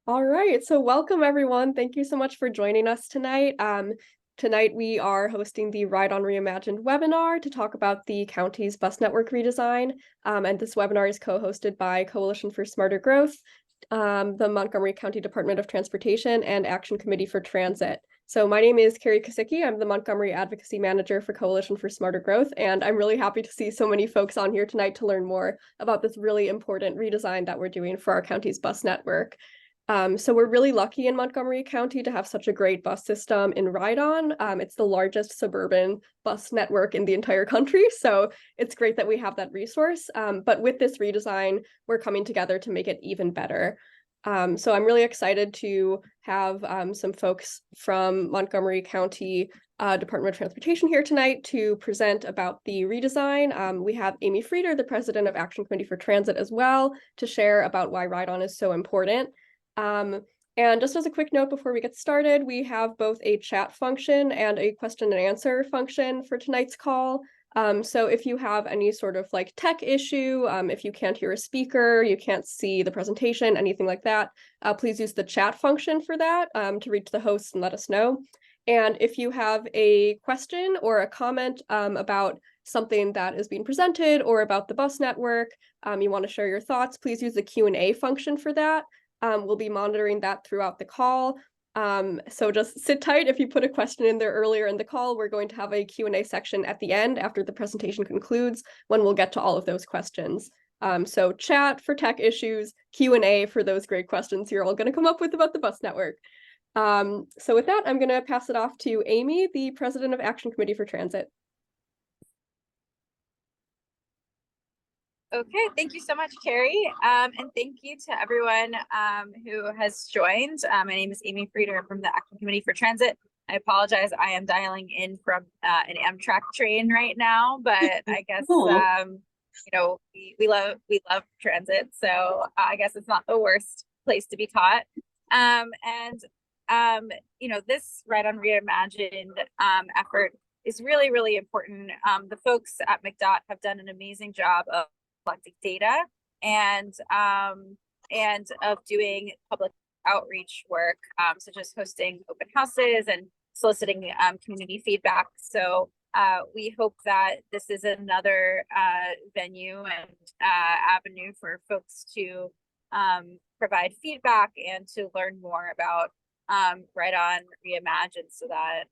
All right, so welcome everyone. Thank you so much for joining us tonight. Tonight we are hosting the Ride On Reimagined webinar to talk about the county's bus network redesign. And this webinar is co-hosted by Coalition for Smarter Growth, the Montgomery County Department of Transportation, and Action Committee for Transit. So my name is Carrie Kosicki. I'm the Montgomery Advocacy Manager for Coalition for Smarter Growth, and I'm really happy to see so many folks on here tonight to learn more about this really important redesign that we're doing for our county's bus network. So we're really lucky in Montgomery County to have such a great bus system in Ride On. It's the largest suburban bus network in the entire country, so it's great that we have that resource. But with this redesign, we're coming together to make it even better. So I'm really excited to have some folks from Montgomery County Department of Transportation here tonight to present about the redesign. We have Amy Frieder, the president of Action Committee for Transit, as well, to share about why Ride On is so important. And just as a quick note before we get started, we have both a chat function and a question and answer function for tonight's call. So if you have any sort of like tech issue, if you can't hear a speaker, you can't see the presentation, anything like that, please use the chat function for that to reach the host and let us know. And if you have a question or a comment about something that is being presented or about the bus network, you want to share your thoughts, please use the Q&A function for that. We'll be monitoring that throughout the call. So just sit tight. If you put a question in there earlier in the call, we're going to have a Q&A section at the end after the presentation concludes when we'll get to all of those questions. So chat for tech issues, Q&A for those great questions you're all going to come up with about the bus network. So with that, I'm going to pass it off to Amy, the president of Action Committee for Transit. Okay, thank you so much, Carrie. And thank you to everyone who has joined. My name is Amy Frieder from the Action Committee for Transit. I apologize, I am dialing in from an Amtrak train right now, but I guess we love transit, so I guess it's not the worst place to be caught. This Ride On Reimagined effort is really, really important. The folks at MCDOT have done an amazing job of collecting data and of doing public outreach work, such as hosting open houses and soliciting community feedback. So we hope that this is another venue and avenue for folks to provide feedback and to learn more about Ride On Reimagined, so that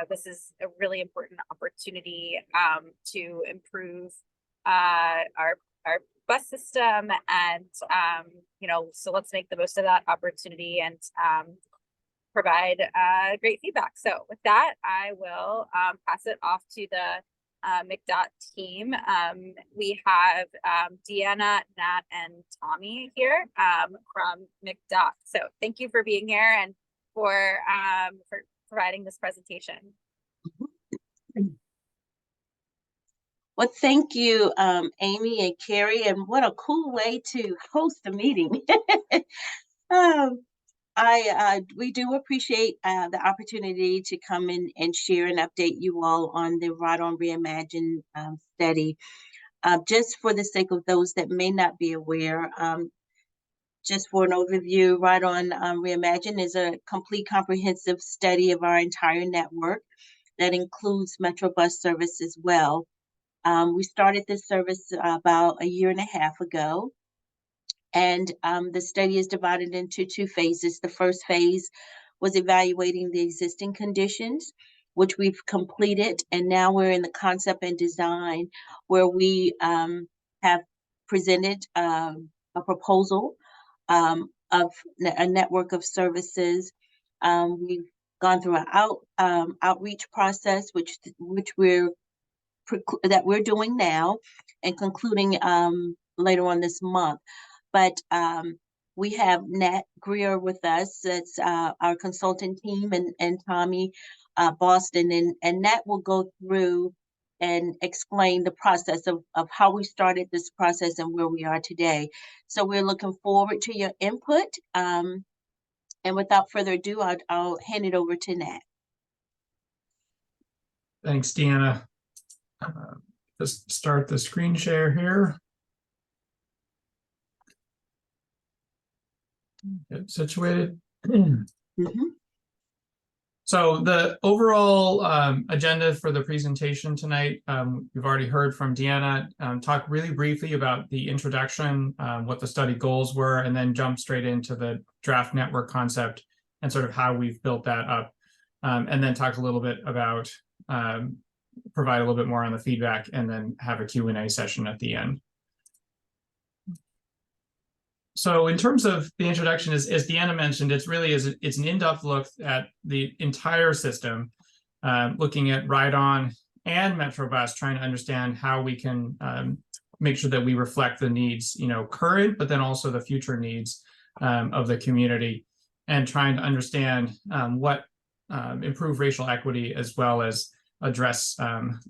this is a really important opportunity to improve our bus system, and so let's make the most of that opportunity and provide great feedback. So with that, I will pass it off to the MCDOT team. We have Deanna, Nat, and Tommy here from MCDOT. So thank you for being here and for providing this presentation. Well, thank you, Amy and Carrie, and what a cool way to host a meeting. We do appreciate the opportunity to come in and share and update you all on the Ride On Reimagined study. Just for the sake of those that may not be aware, just for an overview, Ride On Reimagined is a complete comprehensive study of our entire network that includes Metro bus service as well. We started this service about a year and a half ago, and the study is divided into two phases. The first phase was evaluating the existing conditions, which we've completed, and now we're in the concept and design, where we have presented a proposal of a network of services. We've gone through an outreach process, which we're doing now and concluding later on this month. But we have Nat Greer with us. That's our consultant team, and Tommy Boston. And Nat will go through and explain the process of how we started this process and where we are today. So we're looking forward to your input. And without further ado, I'll hand it over to Nat. Thanks, Deanna. Just start the screen share here. Get situated. Mhm. So the overall agenda for the presentation tonight, we've already heard from Deanna, talk really briefly about the introduction, what the study goals were, and then jump straight into the draft network concept and sort of how we've built that up. And then talk a little bit about, provide a little bit more on the feedback, and then have a Q&A session at the end. So in terms of the introduction, as Deanna mentioned, it's an in-depth look at the entire system, looking at Ride On and Metrobus, trying to understand how we can make sure that we reflect the needs, current, but then also the future needs of the community, and trying to understand what improve racial equity as well as address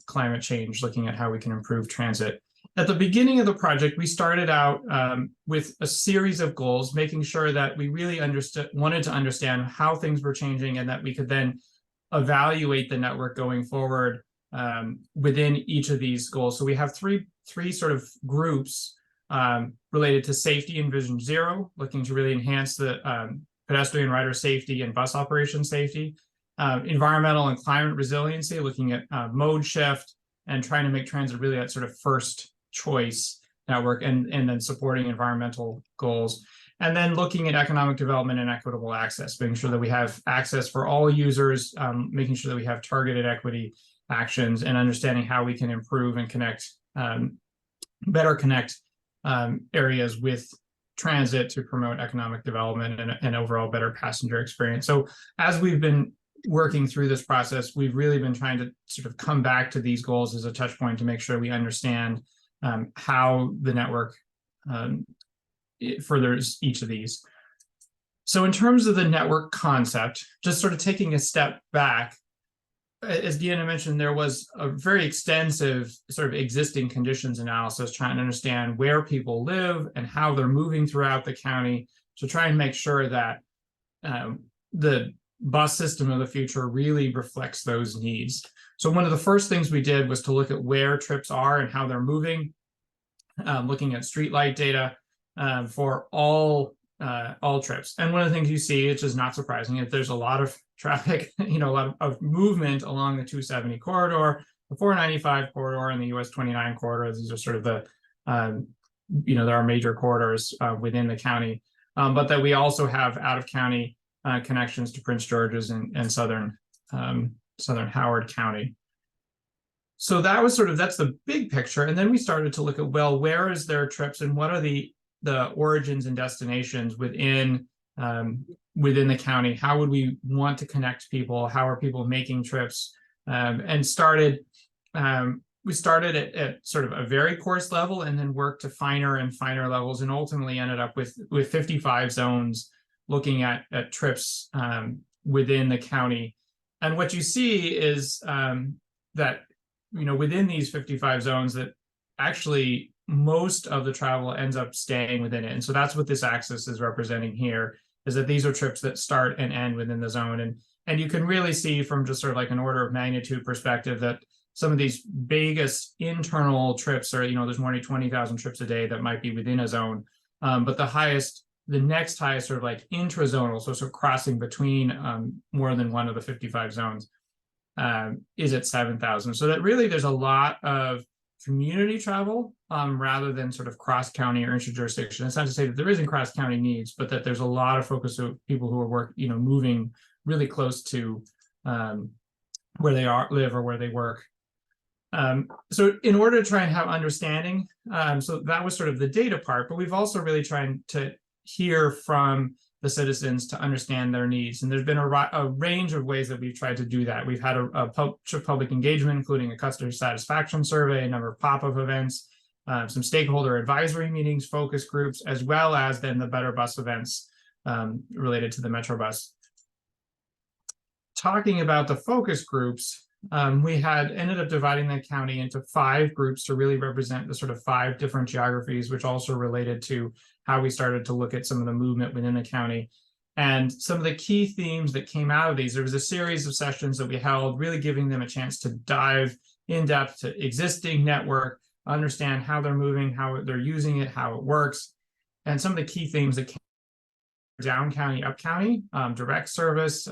climate change, looking at how we can improve transit. At the beginning of the project, we started out with a series of goals, making sure that we really wanted to understand how things were changing, and that we could then evaluate the network going forward within each of these goals. So we have three sort of groups related to safety and Vision Zero, looking to really enhance the pedestrian rider safety and bus operation safety. Environmental and climate resiliency, looking at mode shift and trying to make transit really that sort of first choice network, and then supporting environmental goals. And then looking at economic development and equitable access, making sure that we have access for all users, making sure that we have targeted equity actions, and understanding how we can improve and connect, better connect areas with transit to promote economic development and overall better passenger experience. So as we've been working through this process, we've really been trying to sort of come back to these goals as a touch point to make sure we understand how the network furthers each of these. So in terms of the network concept, just sort of taking a step back, as Deanna mentioned, there was a very extensive sort of existing conditions analysis trying to understand where people live and how they're moving throughout the county to try and make sure that the bus system of the future really reflects those needs. So one of the first things we did was to look at where trips are and how they're moving, looking at streetlight data for all trips. And one of the things you see, which is not surprising, is there's a lot of traffic, a lot of movement along the 270 corridor, the 495 corridor, and the US 29 corridor. These are sort of the, there are major corridors within the county, but that we also have out of county connections to Prince George's and southern Howard County. So that was that's the big picture. And then we started to look at, well, where is their trips and what are the origins and destinations within the county? How would we want to connect people? How are people making trips? And we started at sort of a very coarse level, and then worked to finer and finer levels, and ultimately ended up with 55 zones looking at trips within the county. And what you see is that, within these 55 zones, that actually most of the travel ends up staying within it. And so that's what this axis is representing here, is that these are trips that start and end within the zone. And you can really see from just sort of like an order of magnitude perspective that some of these biggest internal trips are, there's more than 20,000 trips a day that might be within a zone. But the next highest sort of like intrazonal, so sort of crossing between more than one of the 55 zones, is at 7,000. So that really there's a lot of community travel rather than sort of cross-county or interjurisdiction. It's not to say that there isn't cross-county needs, but that there's a lot of focus of people who are moving really close to where they live or where they work. So in order to try and have understanding, so that was sort of the data part, but we've also really trying to hear from the citizens to understand their needs. And there's been a range of ways that we've tried to do that. We've had a public engagement, including a customer satisfaction survey, a number of pop-up events, some stakeholder advisory meetings, focus groups, as well as then the Better Bus events related to the Metrobus. Talking about the focus groups, we had ended up dividing the county into 5 groups to really represent the sort of 5 different geographies, which also related to how we started to look at some of the movement within the county. And some of the key themes that came out of these, there was a series of sessions that we held, really giving them a chance to dive in depth to existing network, understand how they're moving, how they're using it, how it works. And some of the key themes that came down county, up county, direct service,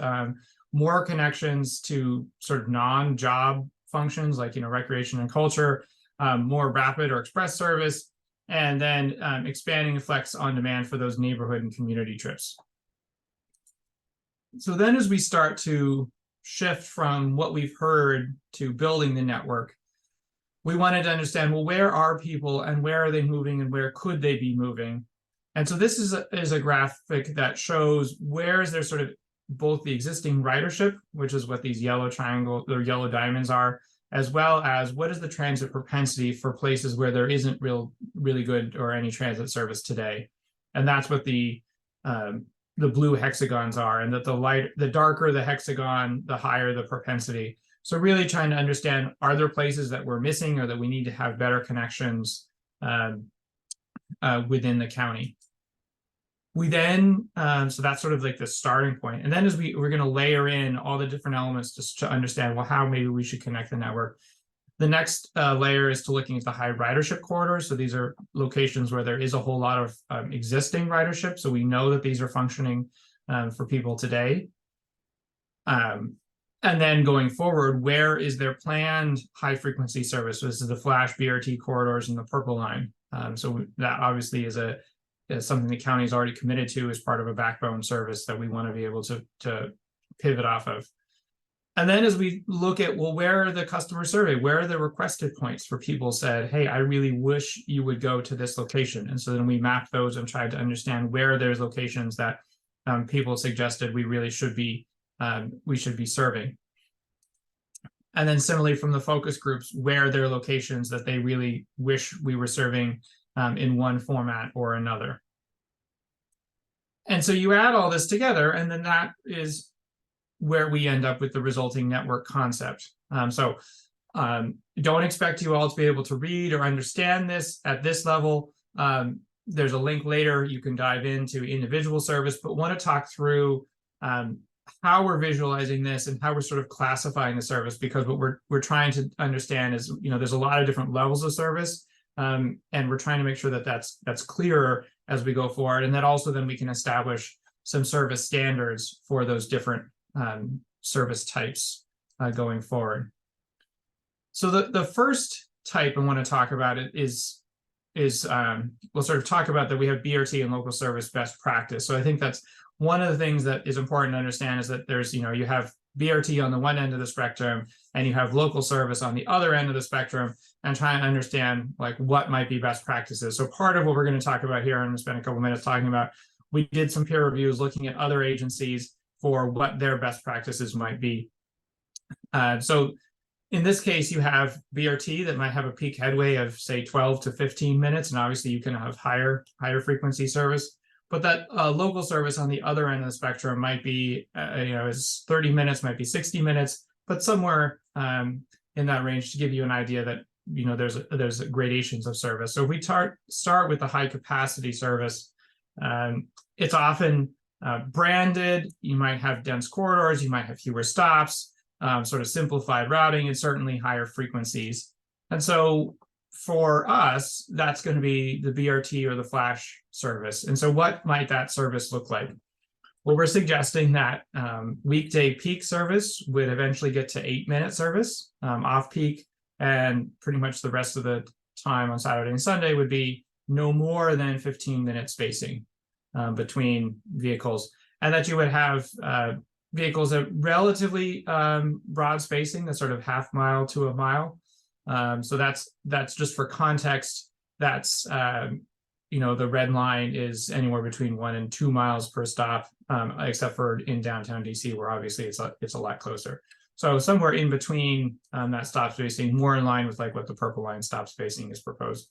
more connections to sort of non-job functions like, recreation and culture, more rapid or express service, and then expanding the flex on demand for those neighborhood and community trips. So then as we start to shift from what we've heard to building the network, we wanted to understand, well, where are people and where are they moving and where could they be moving? And so this is a graphic that shows where is there sort of both the existing ridership, which is what these yellow triangles or yellow diamonds are, as well as what is the transit propensity for places where there isn't really good or any transit service today. And that's what the blue hexagons are, and that the darker the hexagon, the higher the propensity. So really trying to understand, are there places that we're missing or that we need to have better connections within the county? We then, so that's sort of like the starting point. And then as we're going to layer in all the different elements just to understand, well, how maybe we should connect the network. The next layer is to looking at the high ridership corridors. So these are locations where there is a whole lot of existing ridership. So we know that these are functioning for people today. And then going forward, where is their planned high frequency service? So this is the Flash BRT corridors and the purple line. So that obviously is something the county is already committed to as part of a backbone service that we want to be able to pivot off of. And then as we look at, well, where are the customer survey? Where are the requested points for people said, hey, I really wish you would go to this location. And so then we map those and tried to understand where there's locations that people suggested we really should be serving. And then similarly from the focus groups, where there are locations that they really wish we were serving in one format or another. And so you add all this together, and then that is where we end up with the resulting network concept. Don't expect you all to be able to read or understand this at this level. There's a link later you can dive into individual service, but want to talk through how we're visualizing this and how we're sort of classifying the service, because what we're trying to understand is, there's a lot of different levels of service. And we're trying to make sure that that's clearer as we go forward, and that also then we can establish some service standards for those different service types going forward. So the first type I want to talk about is we'll sort of talk about that we have BRT and local service best practice. So I think that's one of the things that is important to understand, is that there's, you have BRT on the one end of the spectrum and you have local service on the other end of the spectrum, and trying to understand like what might be best practices. So part of what we're going to talk about here, and I'm going to spend a couple minutes talking about, we did some peer reviews looking at other agencies for what their best practices might be. So in this case, you have BRT that might have a peak headway of say 12 to 15 minutes, and obviously you can have higher frequency service. But that local service on the other end of the spectrum might be, is 30 minutes, might be 60 minutes, but somewhere in that range, to give you an idea that, there's gradations of service. So if we start with the high capacity service, it's often branded. You might have dense corridors, you might have fewer stops, sort of simplified routing, and certainly higher frequencies. And so for us, that's going to be the BRT or the Flash service. And so what might that service look like? Well, we're suggesting that weekday peak service would eventually get to 8-minute service. Off peak and pretty much the rest of the time on Saturday and Sunday would be no more than 15-minute spacing between vehicles. And that you would have vehicles at relatively broad spacing, that's sort of half mile to a mile. So that's just for context. That's the red line is anywhere between 1 and 2 miles per stop, except for in downtown DC, where obviously it's a lot closer. So somewhere in between that stop spacing, more in line with like what the purple line stop spacing is proposed.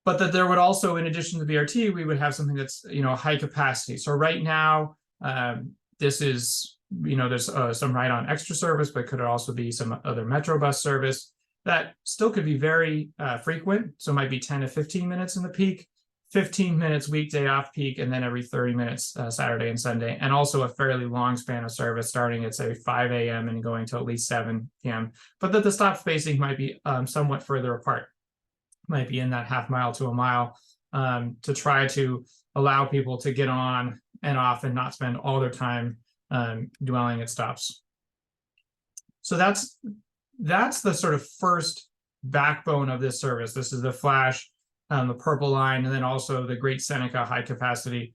But that there would also, in addition to BRT, we would have something that's high capacity. So right now, this is there's some Ride On extra service, but could also be some other Metro bus service that still could be very frequent. So it might be 10 to 15 minutes in the peak, 15 minutes weekday off peak, and then every 30 minutes Saturday and Sunday, and also a fairly long span of service starting at say 5 a.m. and going to at least 7 p.m. But that the stop spacing might be somewhat further apart, might be in that half mile to a mile, to try to allow people to get on and often not spend all their time dwelling at stops. So that's the sort of first backbone of this service. This is the Flash, the purple line, and then also the Great Seneca high capacity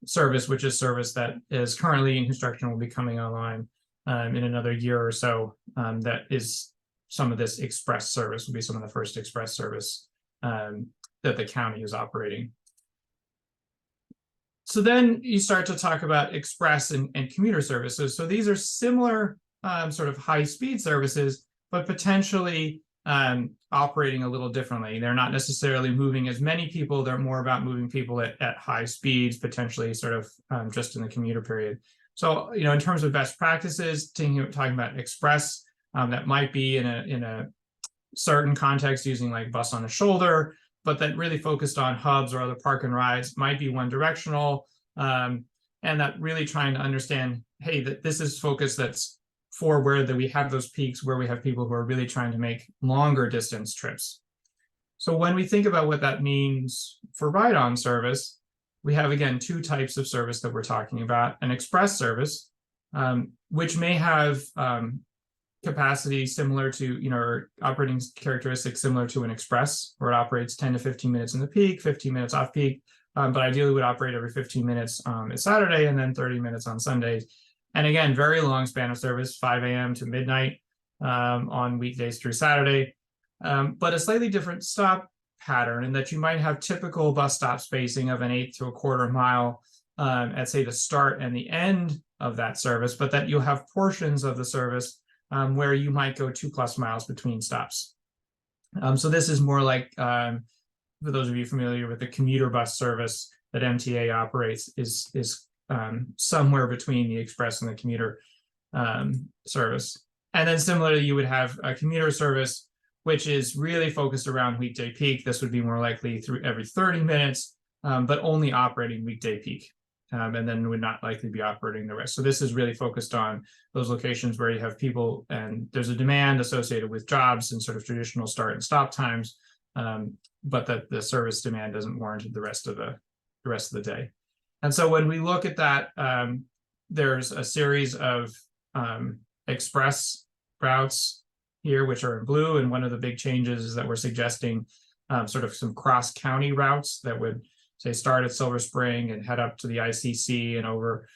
service, which is service that is currently in construction, will be coming online in another year or so. That is some of this express service, will be some of the first express service that the county is operating. So then you start to talk about express and commuter services. So these are similar sort of high-speed services, but potentially operating a little differently. They're not necessarily moving as many people. They're more about moving people at high speeds, potentially sort of just in the commuter period. So, in terms of best practices, talking about express, that might be in a certain context using like bus on a shoulder, but that really focused on hubs or other park and rides, might be one directional, and that really trying to understand, hey, that this is focus that's for where we have those peaks where we have people who are really trying to make longer distance trips. So when we think about what that means for ride-on service, we have, again, two types of service that we're talking about. An express service, which may have capacity similar to, or operating characteristics similar to an express, where it operates 10 to 15 minutes in the peak, 15 minutes off peak, but ideally would operate every 15 minutes at Saturday and then 30 minutes on Sundays. And again, very long span of service, 5 a.m. to midnight on weekdays through Saturday, but a slightly different stop pattern in that you might have typical bus stop spacing of an 1/8 to a 1/4 mile at, say, the start and the end of that service, but that you'll have portions of the service where you might go 2+ miles between stops. So this is more like, for those of you familiar with the commuter bus service that MTA operates, is somewhere between the express and the commuter service. And then similarly, you would have a commuter service, which is really focused around weekday peak. This would be more likely through every 30 minutes, but only operating weekday peak, and then would not likely be operating the rest. So this is really focused on those locations where you have people and there's a demand associated with jobs and sort of traditional start and stop times, but that the service demand doesn't warrant the rest of the day. And so when we look at that, there's a series of express routes here, which are in blue. And one of the big changes is that we're suggesting sort of some cross-county routes that would, say, start at Silver Spring and head up to the ICC and over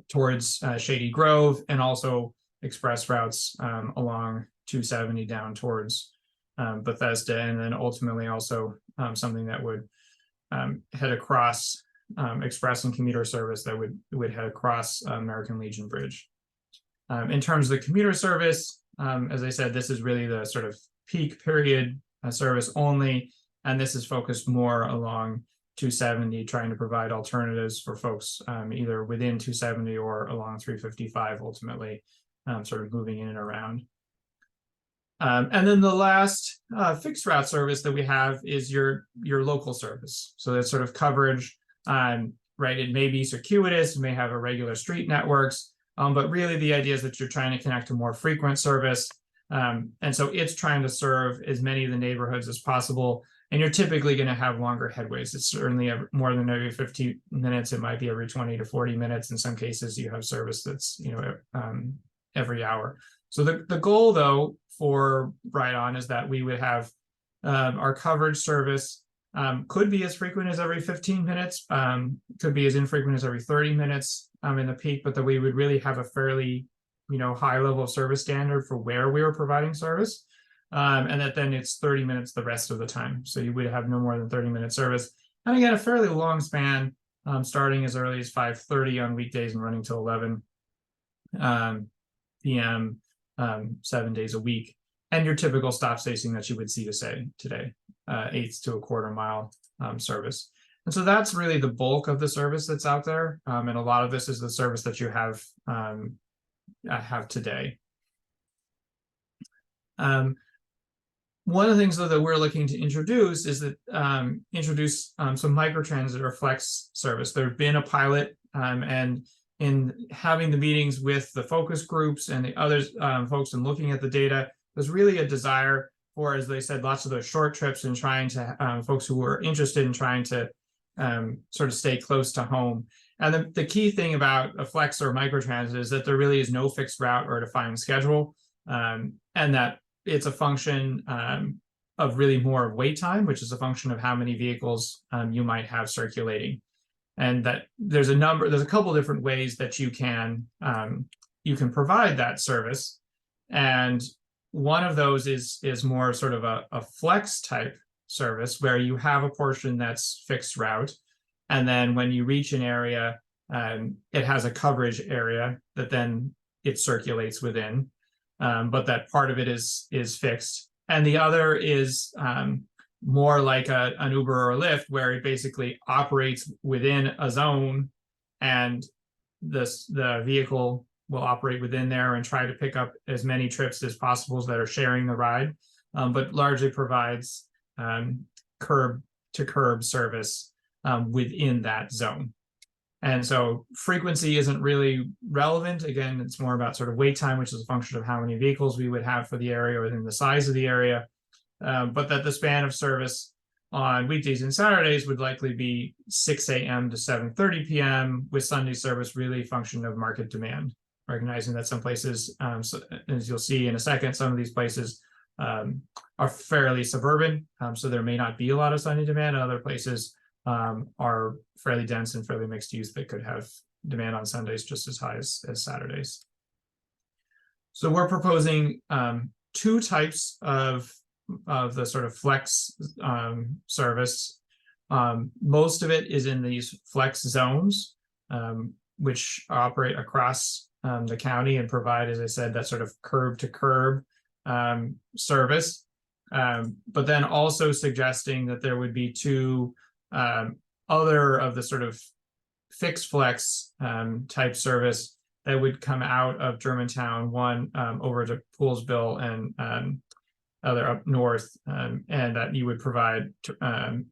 towards Shady Grove, and also express routes along 270 down towards Bethesda, and then ultimately also something that would head across express and commuter service that would head across American Legion Bridge. In terms of the commuter service, as I said, this is really the sort of peak period service only, and this is focused more along 270, trying to provide alternatives for folks either within 270 or along 355, ultimately sort of moving in and around. And then the last fixed route service that we have is your local service. So that's sort of coverage, right? It may be circuitous, it may have irregular street networks, but really the idea is that you're trying to connect to more frequent service. And so it's trying to serve as many of the neighborhoods as possible. And you're typically going to have longer headways. It's certainly more than every 50 minutes. It might be every 20 to 40 minutes. In some cases, you have service that's, every hour. So the goal, though, for Ride On is that we would have our coverage service could be as frequent as every 15 minutes, could be as infrequent as every 30 minutes in the peak, but that we would really have a fairly, high level of service standard for where we were providing service. And that then it's 30 minutes the rest of the time. So you would have no more than 30-minute service. And again, a fairly long span, starting as early as 5:30 on weekdays and running till 11 p.m. 7 days a week. And your typical stop spacing that you would see today, 1/8 to a 1/4 mile service. And so that's really the bulk of the service that's out there. And a lot of this is the service that you have today. One of the things, though, that we're looking to introduce is that some microtransit or flex service. There's been a pilot, and in having the meetings with the focus groups and the others folks and looking at the data, there's really a desire for, as they said, lots of those short trips and trying to folks who were interested in trying to sort of stay close to home. And the key thing about a flex or microtransit is that there really is no fixed route or defined schedule, and that it's a function of really more of wait time, which is a function of how many vehicles you might have circulating. And that there's a couple different ways that you can provide that service. And one of those is more sort of a flex type service where you have a portion that's fixed route. And then when you reach an area, it has a coverage area that then it circulates within, but that part of it is fixed. And the other is more like an Uber or a Lyft, where it basically operates within a zone, and the vehicle will operate within there and try to pick up as many trips as possible that are sharing the ride, but largely provides curb to curb service within that zone. And so frequency isn't really relevant. Again, it's more about sort of wait time, which is a function of how many vehicles we would have for the area within the size of the area. But that the span of service on weekdays and Saturdays would likely be 6 a.m. to 7:30 p.m. with Sunday service really a function of market demand, recognizing that some places, so, as you'll see in a second, some of these places are fairly suburban, so there may not be a lot of Sunday demand. Other places are fairly dense and fairly mixed use that could have demand on Sundays just as high as Saturdays. So we're proposing two types of the sort of flex service. Most of it is in these flex zones, which operate across the county and provide, as I said, that sort of curb to curb service, but then also suggesting that there would be two other of the sort of fixed flex type service that would come out of Germantown, one over to Poolsville and other up north, and that you would provide to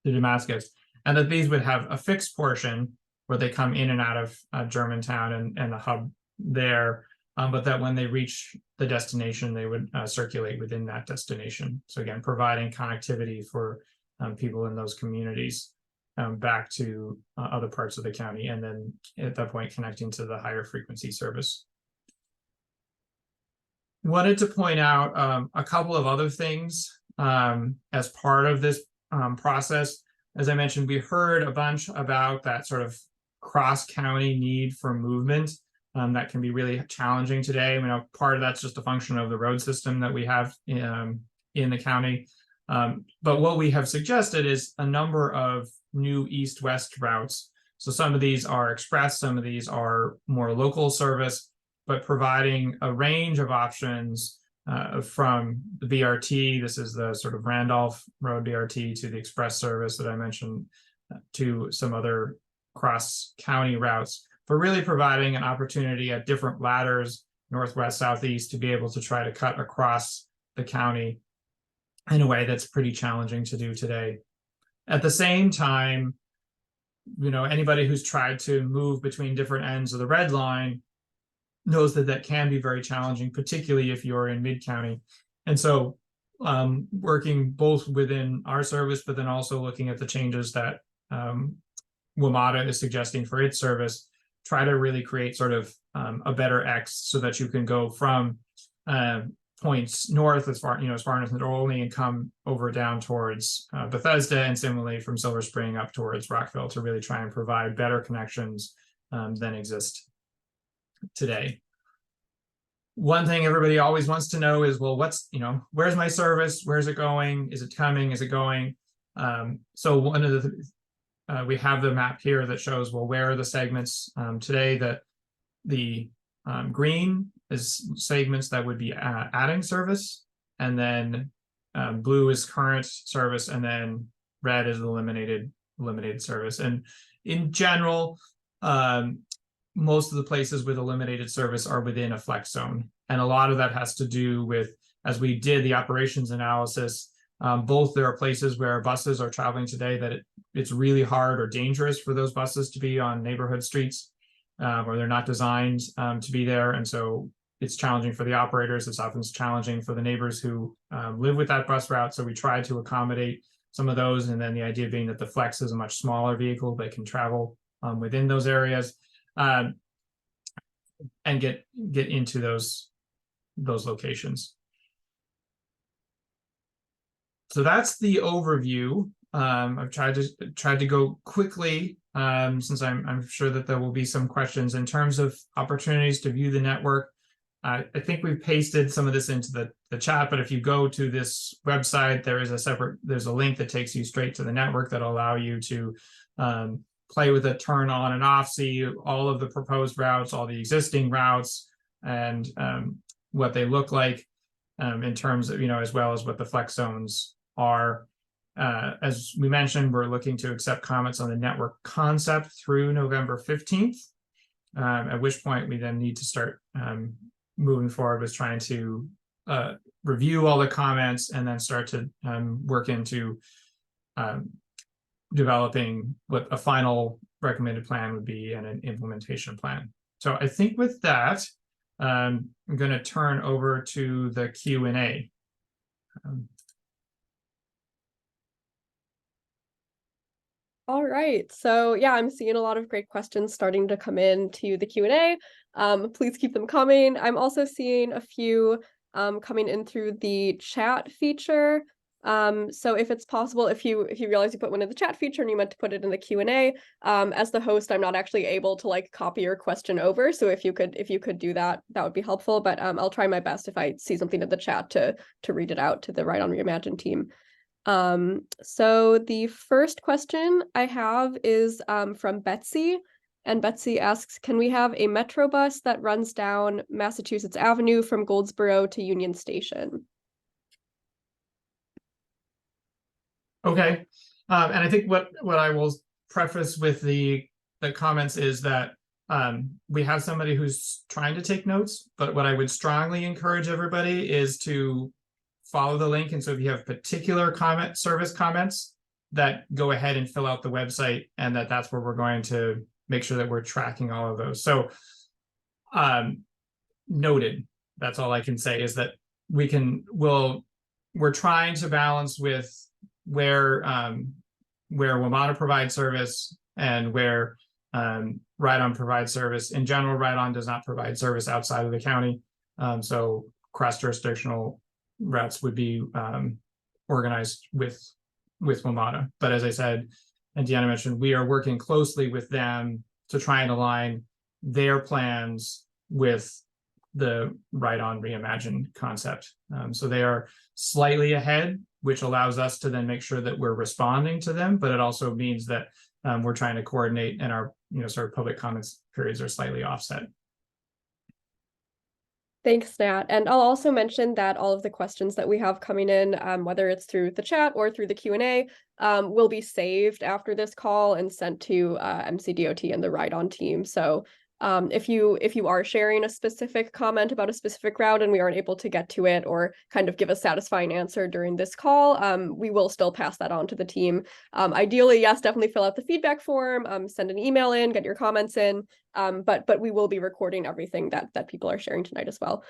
Damascus, and that these would have a fixed portion where they come in and out of Germantown and the hub there, but that when they reach the destination, they would circulate within that destination. So again, providing connectivity for people in those communities back to other parts of the county, and then at that point connecting to the higher frequency service. Wanted to point out a couple of other things as part of this process. As I mentioned, we heard a bunch about that sort of cross-county need for movement that can be really challenging today. I mean, part of that's just a function of the road system that we have in the county. But what we have suggested is a number of new east-west routes. So some of these are express, some of these are more local service, but providing a range of options from the BRT, this is the sort of Randolph Road BRT, to the express service that I mentioned, to some other cross-county routes, but really providing an opportunity at different ladders, northwest, southeast, to be able to try to cut across the county in a way that's pretty challenging to do today. At the same time, you know, anybody who's tried to move between different ends of the red line knows that that can be very challenging, particularly if you're in mid-county. And so working both within our service, but then also looking at the changes that WMATA is suggesting for its service, try to really create sort of a better X so that you can go from points north as far north as Olney and come over down towards Bethesda, and similarly from Silver Spring up towards Rockville, to really try and provide better connections than exist today. One thing everybody always wants to know is, well, where's my service? Where's it going? Is it coming? Is it going? So one of the we have the map here that shows, well, where are the segments today? That the green is segments that would be adding service, and then blue is current service, and then red is eliminated service. And in general, most of the places with eliminated service are within a flex zone. And a lot of that has to do with, as we did the operations analysis, both there are places where buses are traveling today that it's really hard or dangerous for those buses to be on neighborhood streets, or they're not designed to be there. And so it's challenging for the operators. It's often challenging for the neighbors who live with that bus route. So we try to accommodate some of those, and then the idea being that the Flex is a much smaller vehicle that can travel within those areas, and get into those locations. So that's the overview. I've tried to go quickly, since I'm sure that there will be some questions in terms of opportunities to view the network. I think we've pasted some of this into the chat, but if you go to this website, there's a link that takes you straight to the network that'll allow you to play with it, turn on and off, see all of the proposed routes, all the existing routes, and what they look like in terms of, as well as what the flex zones are. As we mentioned, we're looking to accept comments on the network concept through November 15th, at which point we then need to start moving forward with trying to review all the comments and then start to work into developing what a final recommended plan would be and an implementation plan. So I think with that, I'm going to turn over to the Q&A. All right, so yeah, I'm seeing a lot of great questions starting to come in to the Q&A. Please keep them coming. I'm also seeing a few coming in through the chat feature. So if it's possible, if you realize you put one in the chat feature and you meant to put it in the Q&A, as the host, I'm not actually able to like copy your question over. So if you could do that, that would be helpful. But I'll try my best if I see something in the chat to read it out to the Ride On Reimagined team. So the first question I have is from Betsy, and Betsy asks, can we have a Metro bus that runs down Massachusetts Avenue from Goldsboro to Union Station? Okay, and I think what I will preface with the comments is that we have somebody who's trying to take notes, but what I would strongly encourage everybody is to follow the link. And so if you have particular service comments, that go ahead and fill out the website, and that's where we're going to make sure that we're tracking all of those. So noted, that's all I can say, is that we're trying to balance with where WMATA provides service and where Ride On provides service. In general, Ride On does not provide service outside of the county. So cross-jurisdictional routes would be organized with WMATA. But as I said, and Deanna mentioned, we are working closely with them to try and align their plans with the Ride On Reimagined concept. So they are slightly ahead, which allows us to then make sure that we're responding to them, but it also means that we're trying to coordinate, and our sort of public comments periods are slightly offset. Thanks, Nat. And I'll also mention that all of the questions that we have coming in, whether it's through the chat or through the Q&A, will be saved after this call and sent to MCDOT and the Ride On team. So if you are sharing a specific comment about a specific route and we aren't able to get to it or kind of give a satisfying answer during this call, we will still pass that on to the team. Ideally, yes, definitely fill out the feedback form, send an email in, get your comments in, but we will be recording everything that people are sharing tonight as well.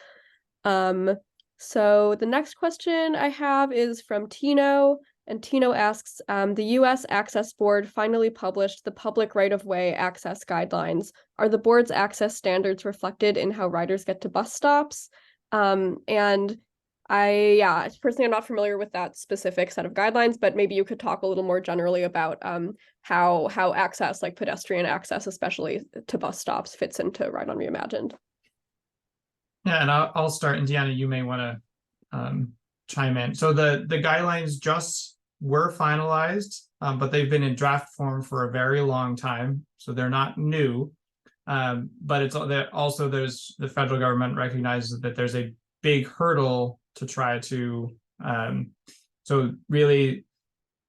So the next question I have is from Tino. And Tino asks, the U.S. Access Board finally published the Public Right-of-Way Access Guidelines. Are the board's access standards reflected in how riders get to bus stops? And personally, I'm not familiar with that specific set of guidelines, but maybe you could talk a little more generally about how access, like pedestrian access, especially to bus stops, fits into Ride On Reimagined. Yeah, and I'll start, and Deanna, you may want to chime in. So the guidelines just were finalized, but they've been in draft form for a very long time, so they're not new. But it's that also there's the federal government recognizes that there's a big hurdle to try to. So really,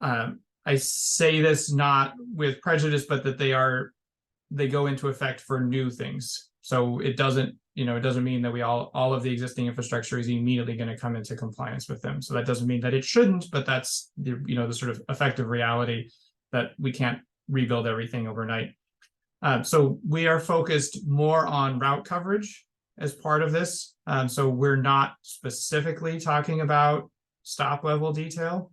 I say this not with prejudice, but that they go into effect for new things. So it doesn't mean that all of the existing infrastructure is immediately going to come into compliance with them. So that doesn't mean that it shouldn't, but that's the sort of effective reality that we can't rebuild everything overnight. So we are focused more on route coverage as part of this. So we're not specifically talking about stop level detail.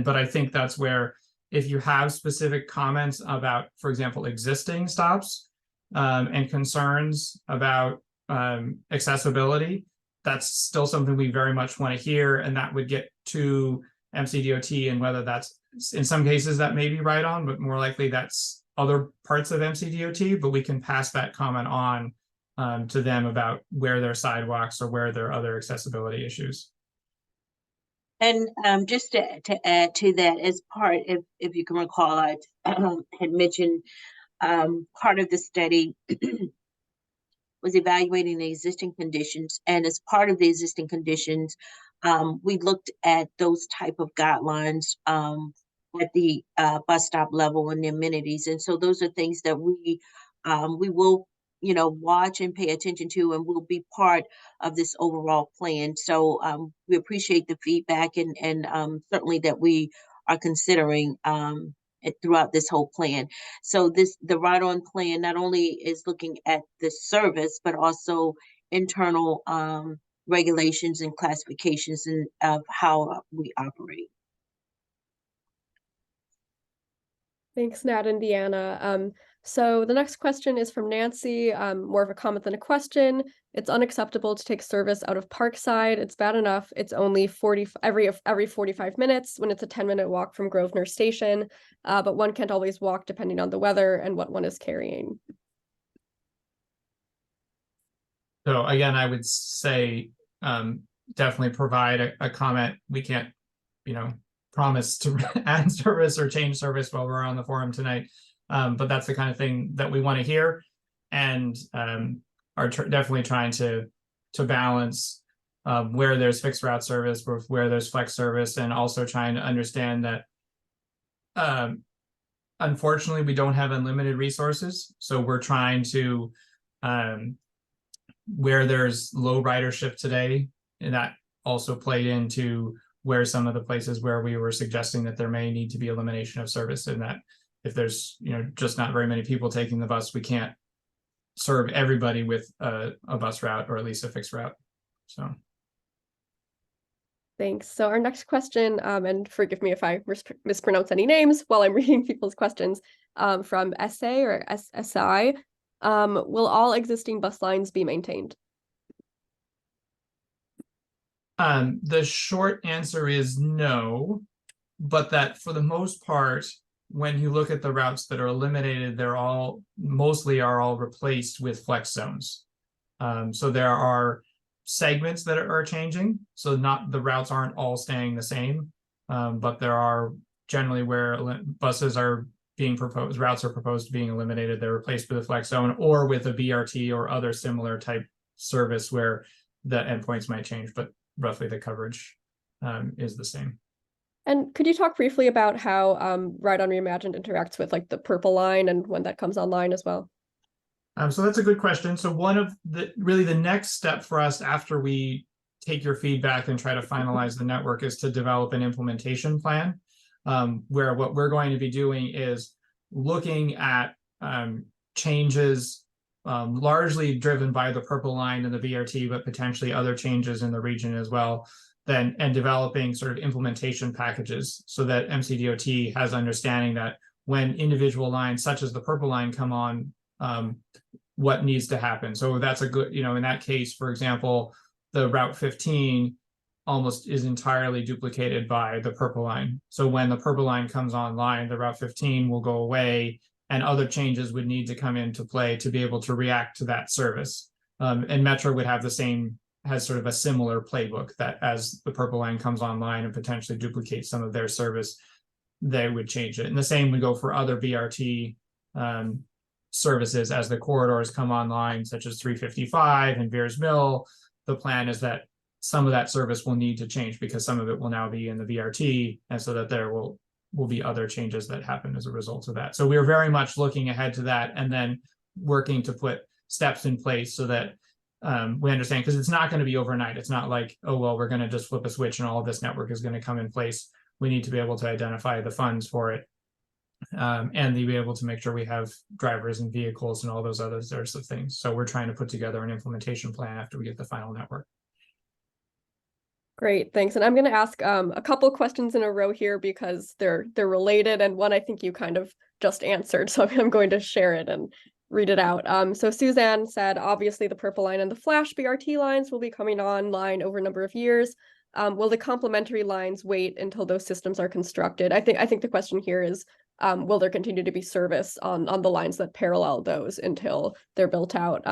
but I think that's where, if you have specific comments about, for example, existing stops, and concerns about accessibility, that's still something we very much want to hear, and that would get to MCDOT, and whether that's, in some cases that may be Ride On, but more likely that's other parts of MCDOT, but we can pass that comment on to them about where there are sidewalks or where there are other accessibility issues. And just to add to that, as part, if you can recall, I had mentioned part of the study was evaluating the existing conditions, and as part of the existing conditions, we looked at those type of guidelines at the bus stop level and the amenities, and so those are things that we will, you know, watch and pay attention to, and will be part of this overall plan. So we appreciate the feedback, and certainly that we are considering it throughout this whole plan. So the Ride On plan not only is looking at the service, but also internal regulations and classifications and of how we operate. Thanks, Nat and Deanna. So the next question is from Nancy, more of a comment than a question. It's unacceptable to take service out of Parkside. It's bad enough. It's only every 45 minutes when it's a 10-minute walk from Grosvenor Station, but one can't always walk depending on the weather and what one is carrying. So again, I would say definitely provide a comment. We can't, you know, promise to add service or change service while we're on the forum tonight. But that's the kind of thing that we want to hear, and are definitely trying to balance where there's fixed route service with where there's flex service, and also trying to understand that unfortunately we don't have unlimited resources. So we're trying to where there's low ridership today, and that also played into where some of the places where we were suggesting that there may need to be elimination of service, and that if there's, you know, just not very many people taking the bus, we can't serve everybody with a bus route, or at least a fixed route. So thanks. So our next question, and forgive me if I mispronounce any names while I'm reading people's questions, from SA or SSI, will all existing bus lines be maintained? The short answer is no, but that for the most part, when you look at the routes that are eliminated, they're all replaced with flex zones. So there are segments that are changing. So the routes aren't all staying the same, but there are generally where buses are being proposed, routes are proposed to being eliminated. They're replaced with a flex zone or with a BRT or other similar type service where the endpoints might change, but roughly the coverage is the same. And could you talk briefly about how Ride On Reimagined interacts with like the Purple Line and when that comes online as well? So that's a good question. So one of the next step for us after we take your feedback and try to finalize the network is to develop an implementation plan, where what we're going to be doing is looking at changes largely driven by the Purple Line and the BRT, but potentially other changes in the region as well, and developing sort of implementation packages so that MCDOT has understanding that when individual lines such as the Purple Line come on, what needs to happen. So that's a good, you know, in that case, for example, the Route 15 almost is entirely duplicated by the Purple Line. So when the Purple Line comes online, the Route 15 will go away, and other changes would need to come into play to be able to react to that service. And Metro would have has sort of a similar playbook, that as the Purple Line comes online and potentially duplicates some of their service, they would change it. And the same would go for other BRT services as the corridors come online, such as 355 and Veers Mill. The plan is that some of that service will need to change because some of it will now be in the BRT, and so that there will be other changes that happen as a result of that. So we're very much looking ahead to that, and then working to put steps in place so that we understand, because it's not going to be overnight. It's not like, oh, well, we're going to just flip a switch and all of this network is going to come in place. We need to be able to identify the funds for it, and to be able to make sure we have drivers and vehicles and all those other sorts of things. So we're trying to put together an implementation plan after we get the final network. Great, thanks. And I'm going to ask a couple questions in a row here because they're related, and one I think you kind of just answered, so I'm going to share it and read it out. So Suzanne said, obviously the Purple Line and the Flash BRT lines will be coming online over a number of years. Will the complementary lines wait until those systems are constructed? I think the question here is, will there continue to be service on the lines that parallel those until they're built out?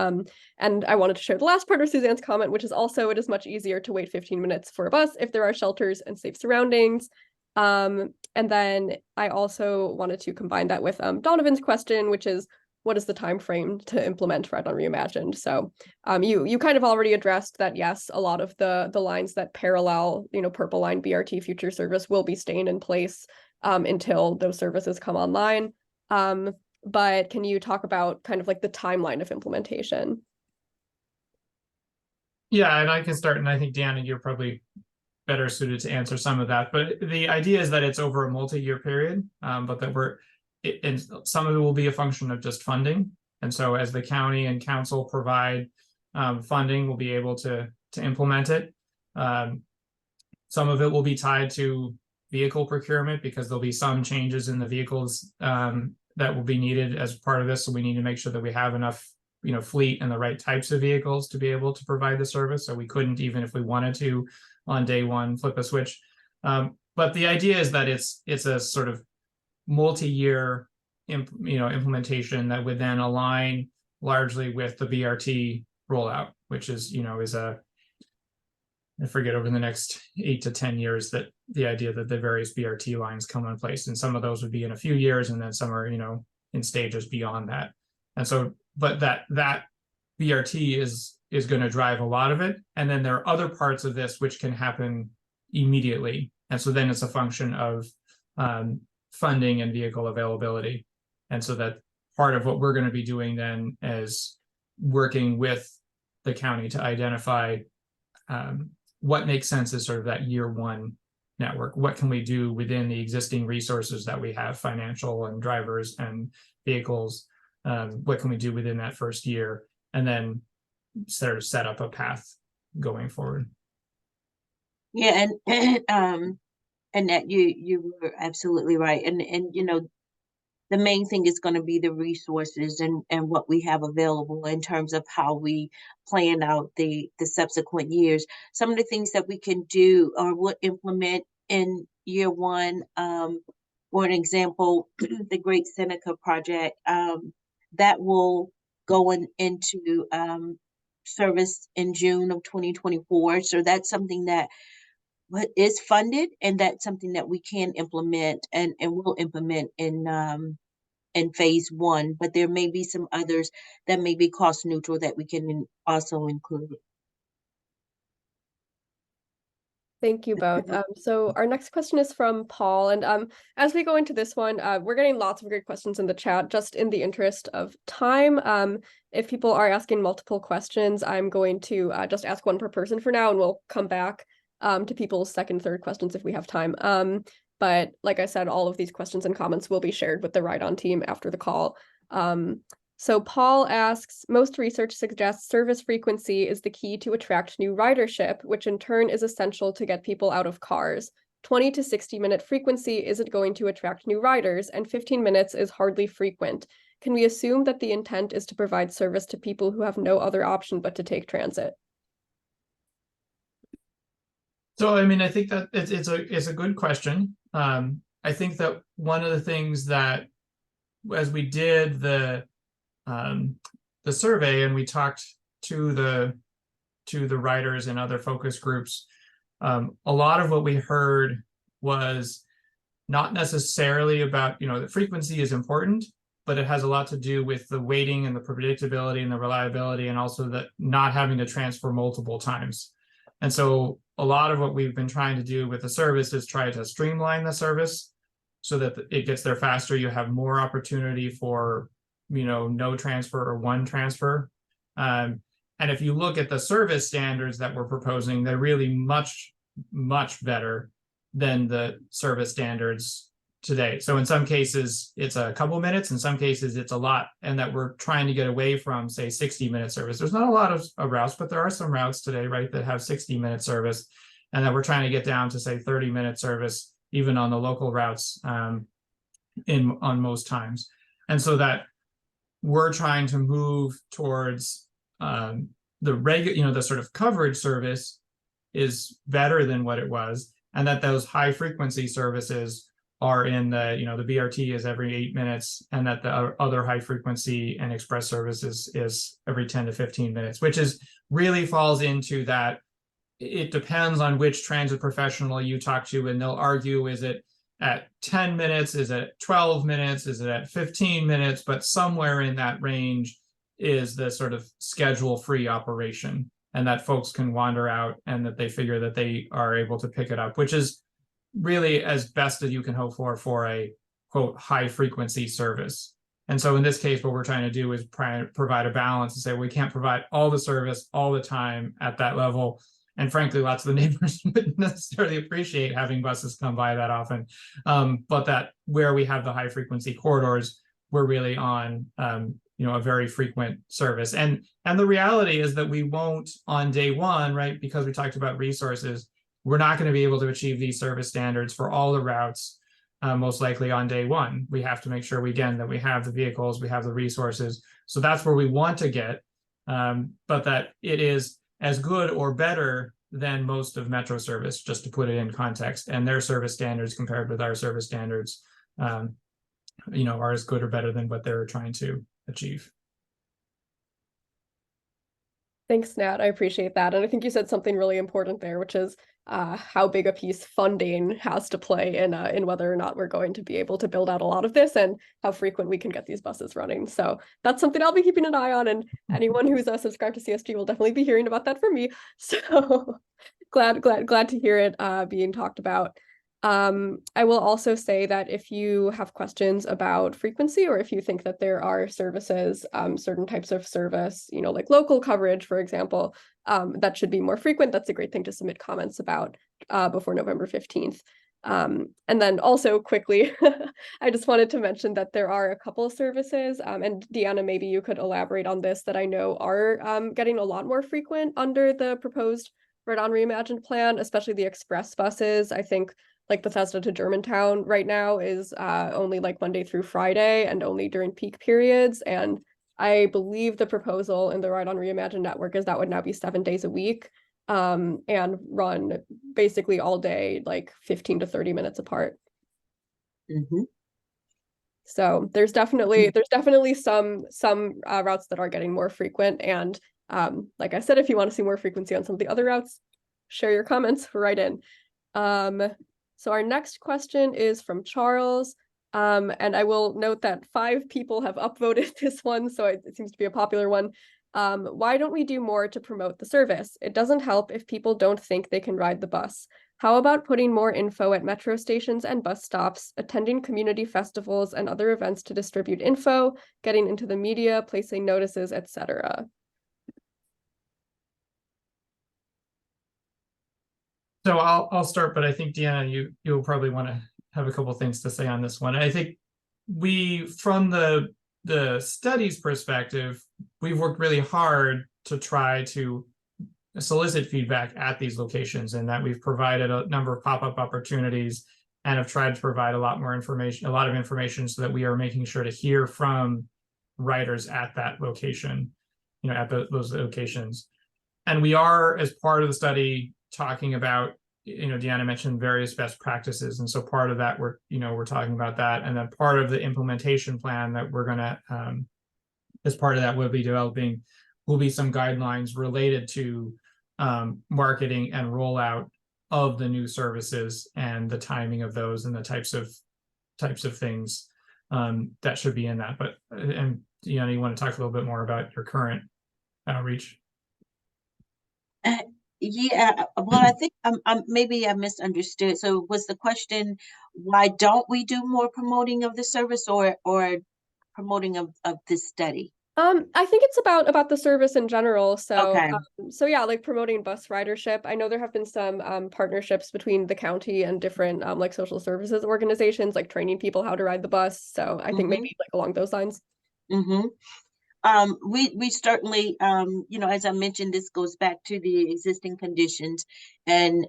And I wanted to share the last part of Suzanne's comment, which is also it is much easier to wait 15 minutes for a bus if there are shelters and safe surroundings. And then I also wanted to combine that with Donovan's question, which is, what is the time frame to implement Ride On Reimagined? So you kind of already addressed that, yes, a lot of the lines that parallel, Purple Line BRT future service will be staying in place until those services come online. But can you talk about kind of like the timeline of implementation? Yeah, and I can start, and I think Deanna, you're probably better suited to answer some of that. But the idea is that it's over a multi-year period, but that and some of it will be a function of just funding. And so as the county and council provide funding, we'll be able to implement it. Some of it will be tied to vehicle procurement because there'll be some changes in the vehicles that will be needed as part of this. So we need to make sure that we have enough, fleet and the right types of vehicles to be able to provide the service. So we couldn't, even if we wanted to, on day one, flip a switch. But the idea is that it's a sort of multi-year implementation that would then align largely with the BRT rollout, which is I forget, over the next 8 to 10 years, that the idea that the various BRT lines come in place, and some of those would be in a few years, and then some are in stages beyond that. And so, but that BRT is going to drive a lot of it, and then there are other parts of this which can happen immediately, and so then it's a function of funding and vehicle availability. And so that part of what we're going to be doing then is working with the county to identify what makes sense as sort of that year one network. What can we do within the existing resources that we have, financial and drivers and vehicles? What can we do within that first year? And then sort of set up a path going forward. Yeah, and that you were absolutely right. And the main thing is going to be the resources and what we have available in terms of how we plan out the subsequent years. Some of the things that we can do or would implement in year one, for an example, the Great Seneca project, that will go into service in June of 2024. So that's something that is funded, and that's something that we can implement and will implement in phase one. But there may be some others that may be cost neutral that we can also include. Thank you both. So our next question is from Paul, and as we go into this one, we're getting lots of great questions in the chat. Just in the interest of time, if people are asking multiple questions, I'm going to just ask one per person for now, and we'll come back to people's second, third questions if we have time. But like I said, all of these questions and comments will be shared with the Ride On team after the call. So Paul asks, most research suggests service frequency is the key to attract new ridership, which in turn is essential to get people out of cars. 20 to 60-minute frequency isn't going to attract new riders, and 15 minutes is hardly frequent. Can we assume that the intent is to provide service to people who have no other option but to take transit? So, I mean, I think that it's a good question. I think that one of the things that, as we did the survey and we talked to the writers and other focus groups, a lot of what we heard was not necessarily about, the frequency is important, but it has a lot to do with the weighting and the predictability and the reliability, and also that not having to transfer multiple times. And so a lot of what we've been trying to do with the service is try to streamline the service so that it gets there faster. You have more opportunity for, no transfer or one transfer. And if you look at the service standards that we're proposing, they're really much, much better than the service standards today. So in some cases, it's a couple minutes, in some cases, it's a lot, and that we're trying to get away from, say, 60-minute service. There's not a lot of routes, but there are some routes today, right, that have 60-minute service. and that we're trying to get down to say 30-minute service even on the local routes on most times. And so that we're trying to move towards the sort of coverage service is better than what it was, and that those high frequency services are in the BRT is every 8 minutes, and that the other high frequency and express services is every 10 to 15 minutes, which is really falls into that. It depends on which transit professional you talk to, and they'll argue, is it at 10 minutes? Is it 12 minutes? Is it at 15 minutes? But somewhere in that range is the sort of schedule-free operation, and that folks can wander out and that they figure that they are able to pick it up, which is really as best as you can hope for a quote high frequency service. And so in this case, what we're trying to do is provide a balance and say we can't provide all the service all the time at that level. And frankly, lots of the neighbors wouldn't necessarily appreciate having buses come by that often. But that where we have the high frequency corridors, we're really on a very frequent service. And the reality is that we won't on day one, right? Because we talked about resources, we're not going to be able to achieve these service standards for all the routes, most likely on day one. We have to make sure that we have the vehicles, we have the resources. So that's where we want to get, but that it is as good or better than most of Metro service, just to put it in context. And their service standards compared with our service standards, are as good or better than what they're trying to achieve. Thanks, Nat. I appreciate that. And I think you said something really important there, which is how big a piece funding has to play in whether or not we're going to be able to build out a lot of this and how frequent we can get these buses running. So that's something I'll be keeping an eye on, and anyone who's subscribed to CSG will definitely be hearing about that from me. So glad to hear it being talked about. I will also say that if you have questions about frequency, or if you think that there are services, certain types of service, like local coverage, for example, that should be more frequent, that's a great thing to submit comments about before November 15th. And then also quickly, I just wanted to mention that there are a couple of services, and Deanna, maybe you could elaborate on this, that I know are getting a lot more frequent under the proposed Ride On Reimagined plan, especially the express buses. I think like Bethesda to Germantown right now is only like Monday through Friday and only during peak periods. And I believe the proposal in the Ride On Reimagined network is that would now be 7 days a week, and run basically all day, like 15 to 30 minutes apart. Mm-hmm. So there's definitely some routes that are getting more frequent. And like I said, if you want to see more frequency on some of the other routes, share your comments right in. So our next question is from Charles, and I will note that 5 people have upvoted this one, so it seems to be a popular one. Why don't we do more to promote the service? It doesn't help if people don't think they can ride the bus. How about putting more info at metro stations and bus stops, attending community festivals and other events to distribute info, getting into the media, placing notices, etc.? So I'll start, but I think Deanna, you'll probably want to have a couple things to say on this one. I think from the study's perspective, we've worked really hard to try to solicit feedback at these locations, and that we've provided a number of pop-up opportunities and have tried to provide a lot of information so that we are making sure to hear from riders at that location, at those locations. And we are, as part of the study, talking about, Deanna mentioned various best practices. And so part of that, we're talking about that. And then part of the implementation plan that we're going to, as part of that, we'll be developing, will be some guidelines related to marketing and rollout of the new services and the timing of those and the types of things that should be in that. But, and Deanna, you want to talk a little bit more about your current outreach? Yeah, well, I think maybe I misunderstood. So was the question, why don't we do more promoting of the service or promoting of this study? I think it's about the service in general. So, Okay. So yeah, like promoting bus ridership. I know there have been some partnerships between the county and different like social services organizations, like training people how to ride the bus. So I think maybe like along those lines. Mm-hmm. We certainly, as I mentioned, this goes back to the existing conditions and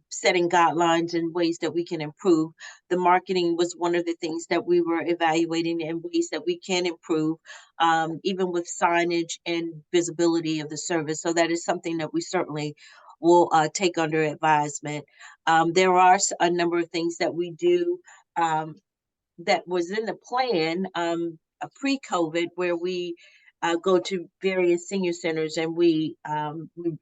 setting guidelines and ways that we can improve. The marketing was one of the things that we were evaluating and ways that we can improve, even with signage and visibility of the service. So that is something that we certainly will take under advisement. There are a number of things that we do that was in the plan pre-COVID, where we go to various senior centers and we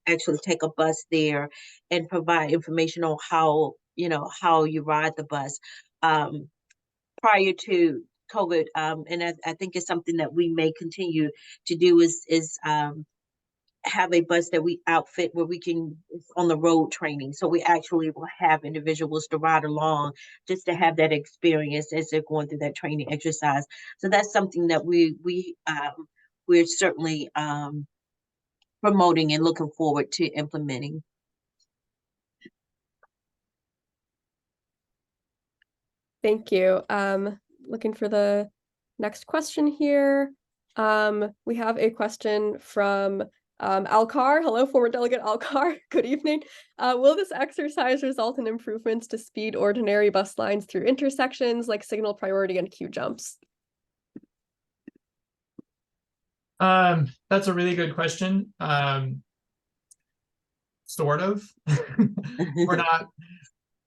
actually take a bus there and provide information on how you ride the bus. Prior to COVID, and I think it's something that we may continue to do is have a bus that we outfit where we can on the road training. So we actually will have individuals to ride along just to have that experience as they're going through that training exercise. So that's something that we're certainly promoting and looking forward to implementing. Thank you. Looking for the next question here. We have a question from Alcar. Hello, former delegate Alcar. Good evening. Will this exercise result in improvements to speed ordinary bus lines through intersections like signal priority and queue jumps? That's a really good question. Sort of.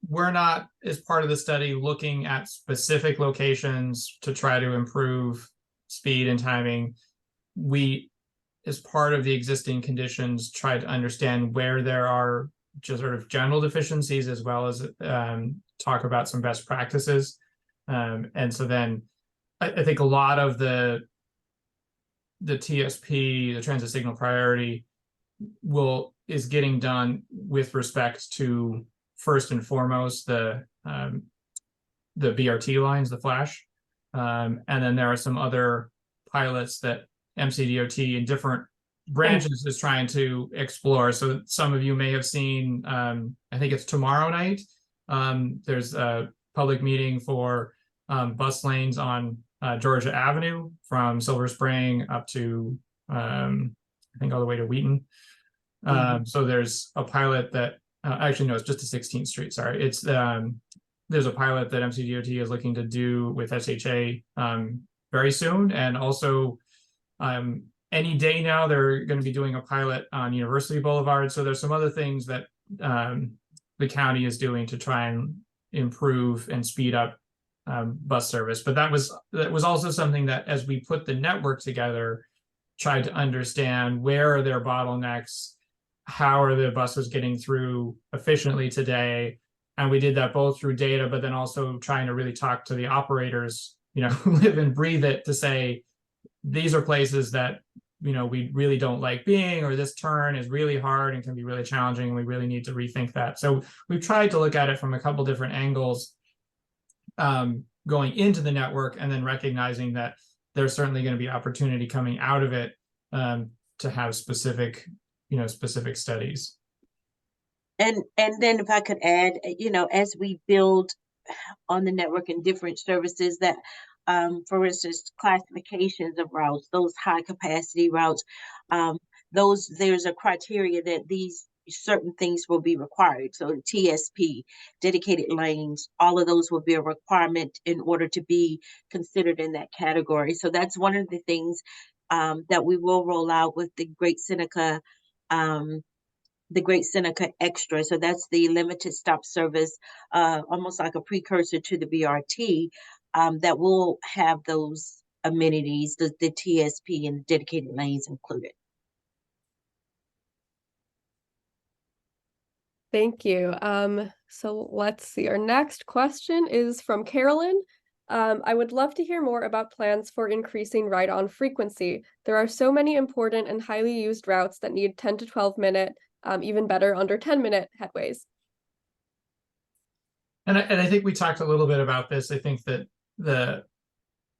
We're not, as part of the study, looking at specific locations to try to improve speed and timing. We, as part of the existing conditions, try to understand where there are just sort of general deficiencies, as well as talk about some best practices. And so then I think a lot of the TSP, the transit signal priority, is getting done with respect to, first and foremost, the BRT lines, the flash. And then there are some other pilots that MCDOT in different branches is trying to explore. So some of you may have seen, I think it's tomorrow night, there's a public meeting for bus lanes on Georgia Avenue from Silver Spring up to, I think, all the way to Wheaton. So there's a pilot that, actually, no, it's just to 16th Street, sorry. It's there's a pilot that MCDOT is looking to do with SHA very soon. And also any day now, they're going to be doing a pilot on University Boulevard. So there's some other things that the county is doing to try and improve and speed up bus service. But that was also something that, as we put the network together, tried to understand where are their bottlenecks, how are the buses getting through efficiently today. And we did that both through data, but then also trying to really talk to the operators, who live and breathe it, to say, these are places that, we really don't like being, or this turn is really hard and can be really challenging, and we really need to rethink that. So we've tried to look at it from a couple different angles, going into the network, and then recognizing that there's certainly going to be opportunity coming out of it to have specific studies. And then if I could add, as we build on the network and different services that, for instance, classifications of routes, those high capacity routes, there's a criteria that these certain things will be required. So TSP, dedicated lanes, all of those will be a requirement in order to be considered in that category. So that's one of the things that we will roll out with the Great Seneca Extra. So that's the limited stop service, almost like a precursor to the BRT, that will have those amenities, the TSP and dedicated lanes included. Thank you. So let's see. Our next question is from Carolyn. I would love to hear more about plans for increasing ride-on frequency. There are so many important and highly used routes that need 10 to 12 minute, even better, under 10-minute headways. And I think we talked a little bit about this. I think that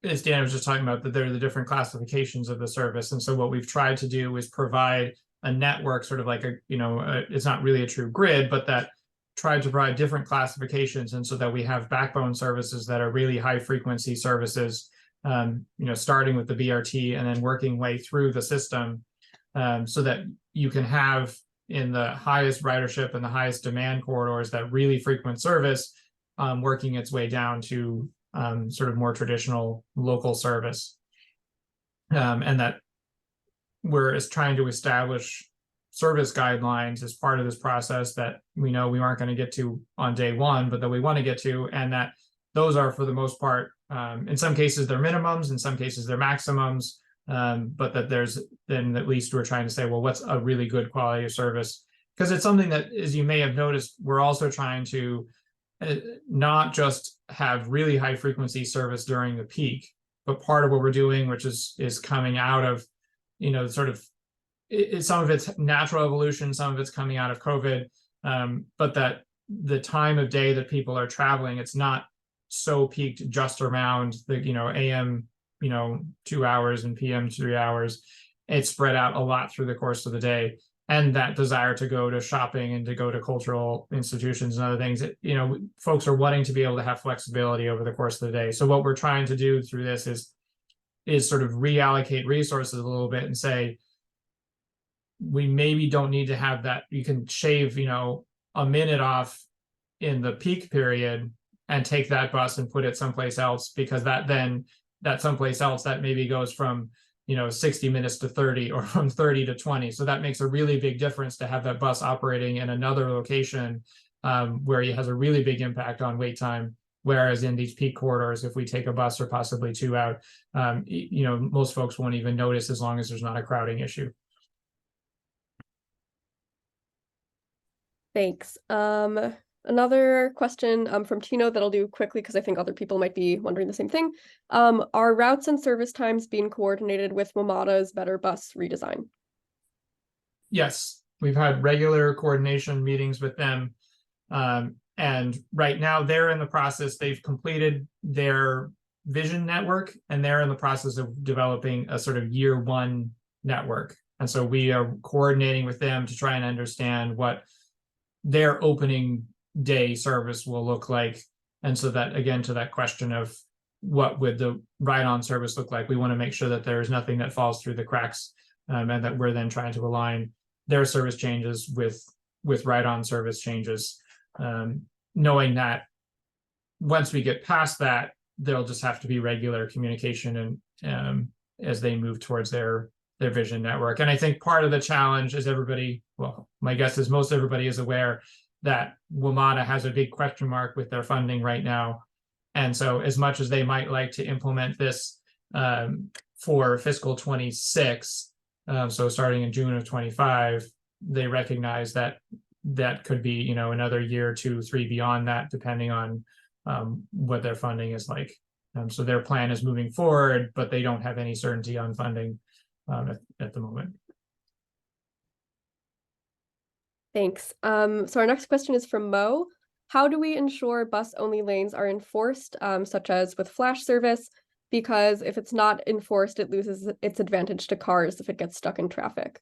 as Dan was just talking about, that there are the different classifications of the service. And so what we've tried to do is provide a network, sort of like it's not really a true grid, but that tried to provide different classifications. And so that we have backbone services that are really high frequency services, starting with the BRT and then working way through the system, so that you can have in the highest ridership and the highest demand corridors that really frequent service, working its way down to sort of more traditional local service. And that we're trying to establish service guidelines as part of this process that we know we aren't going to get to on day one, but that we want to get to, and that those are, for the most part, in some cases they're minimums, in some cases they're maximums, but that there's then at least we're trying to say, well, what's a really good quality of service? Because it's something that, as you may have noticed, we're also trying to not just have really high frequency service during the peak, but part of what we're doing, which is coming out of, sort of some of it's natural evolution, some of it's coming out of COVID, but that the time of day that people are traveling, it's not so peaked just around the AM 2 hours and PM 3 hours. It's spread out a lot through the course of the day, and that desire to go to shopping and to go to cultural institutions and other things, folks are wanting to be able to have flexibility over the course of the day. So what we're trying to do through this is sort of reallocate resources a little bit and say, we maybe don't need to have that. You can shave a minute off in the peak period and take that bus and put it someplace else, because that someplace else that maybe goes from 60 minutes to 30, or from 30 to 20. So that makes a really big difference to have that bus operating in another location, where it has a really big impact on wait time. Whereas in these peak corridors, if we take a bus or possibly two out, most folks won't even notice, as long as there's not a crowding issue. Thanks. Another question from Tino that I'll do quickly because I think other people might be wondering the same thing. Are routes and service times being coordinated with WMATA's Better Bus redesign? Yes, we've had regular coordination meetings with them. And right now they're in the process, they've completed their vision network, and they're in the process of developing a sort of year one network. And so we are coordinating with them to try and understand what their opening day service will look like. And so that, again, to that question of what would the ride-on service look like, we want to make sure that there's nothing that falls through the cracks, and that we're then trying to align their service changes with ride-on service changes, knowing that once we get past that, there'll just have to be regular communication and as they move towards their vision network. And I think part of the challenge is my guess is most everybody is aware that WMATA has a big question mark with their funding right now. And so as much as they might like to implement this for fiscal 26, so starting in June of 25, they recognize that could be, another year, 2, 3 beyond that, depending on what their funding is like. So their plan is moving forward, but they don't have any certainty on funding at the moment. Thanks. So our next question is from Mo. How do we ensure bus-only lanes are enforced, such as with flash service? Because if it's not enforced, it loses its advantage to cars if it gets stuck in traffic.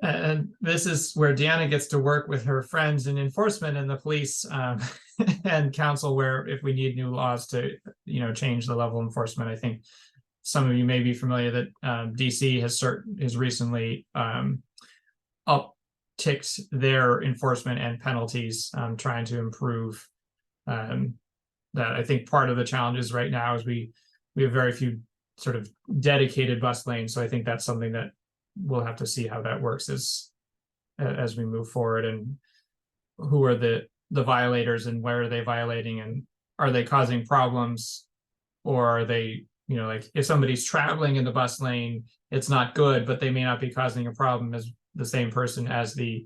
And this is where Deanna gets to work with her friends in enforcement and the police and council, where if we need new laws to, change the level of enforcement. I think some of you may be familiar that DC has recently upticked their enforcement and penalties, trying to improve that. I think part of the challenges right now is we have very few sort of dedicated bus lanes. So I think that's something that we'll have to see how that works as we move forward, and who are the violators and where are they violating, and are they causing problems, or are they, like if somebody's traveling in the bus lane, it's not good, but they may not be causing a problem as the same person as the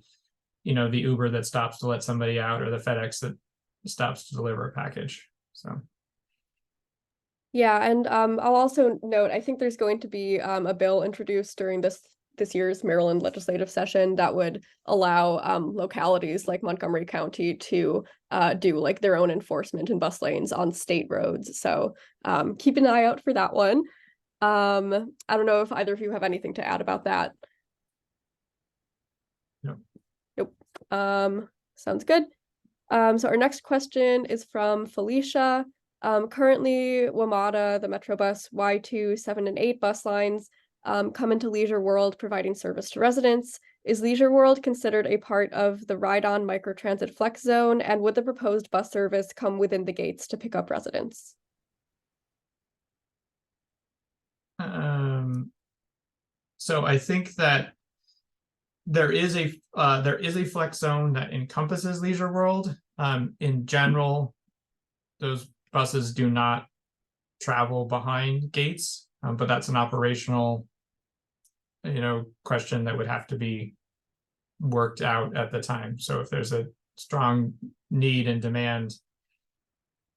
the Uber that stops to let somebody out, or the FedEx that stops to deliver a package. So yeah, and I'll also note, I think there's going to be a bill introduced during this year's Maryland legislative session that would allow localities like Montgomery County to do like their own enforcement in bus lanes on state roads. So keep an eye out for that one. I don't know if either of you have anything to add about that. No. Nope. Sounds good. So our next question is from Felicia. Currently, WMATA, the Metrobus Y2, 7, and 8 bus lines come into Leisure World, providing service to residents. Is Leisure World considered a part of the Ride On Microtransit Flex Zone, and would the proposed bus service come within the gates to pick up residents? So I think that there is a flex zone that encompasses Leisure World. In general, those buses do not travel behind gates, but that's an operational, question that would have to be worked out at the time. So if there's a strong need and demand,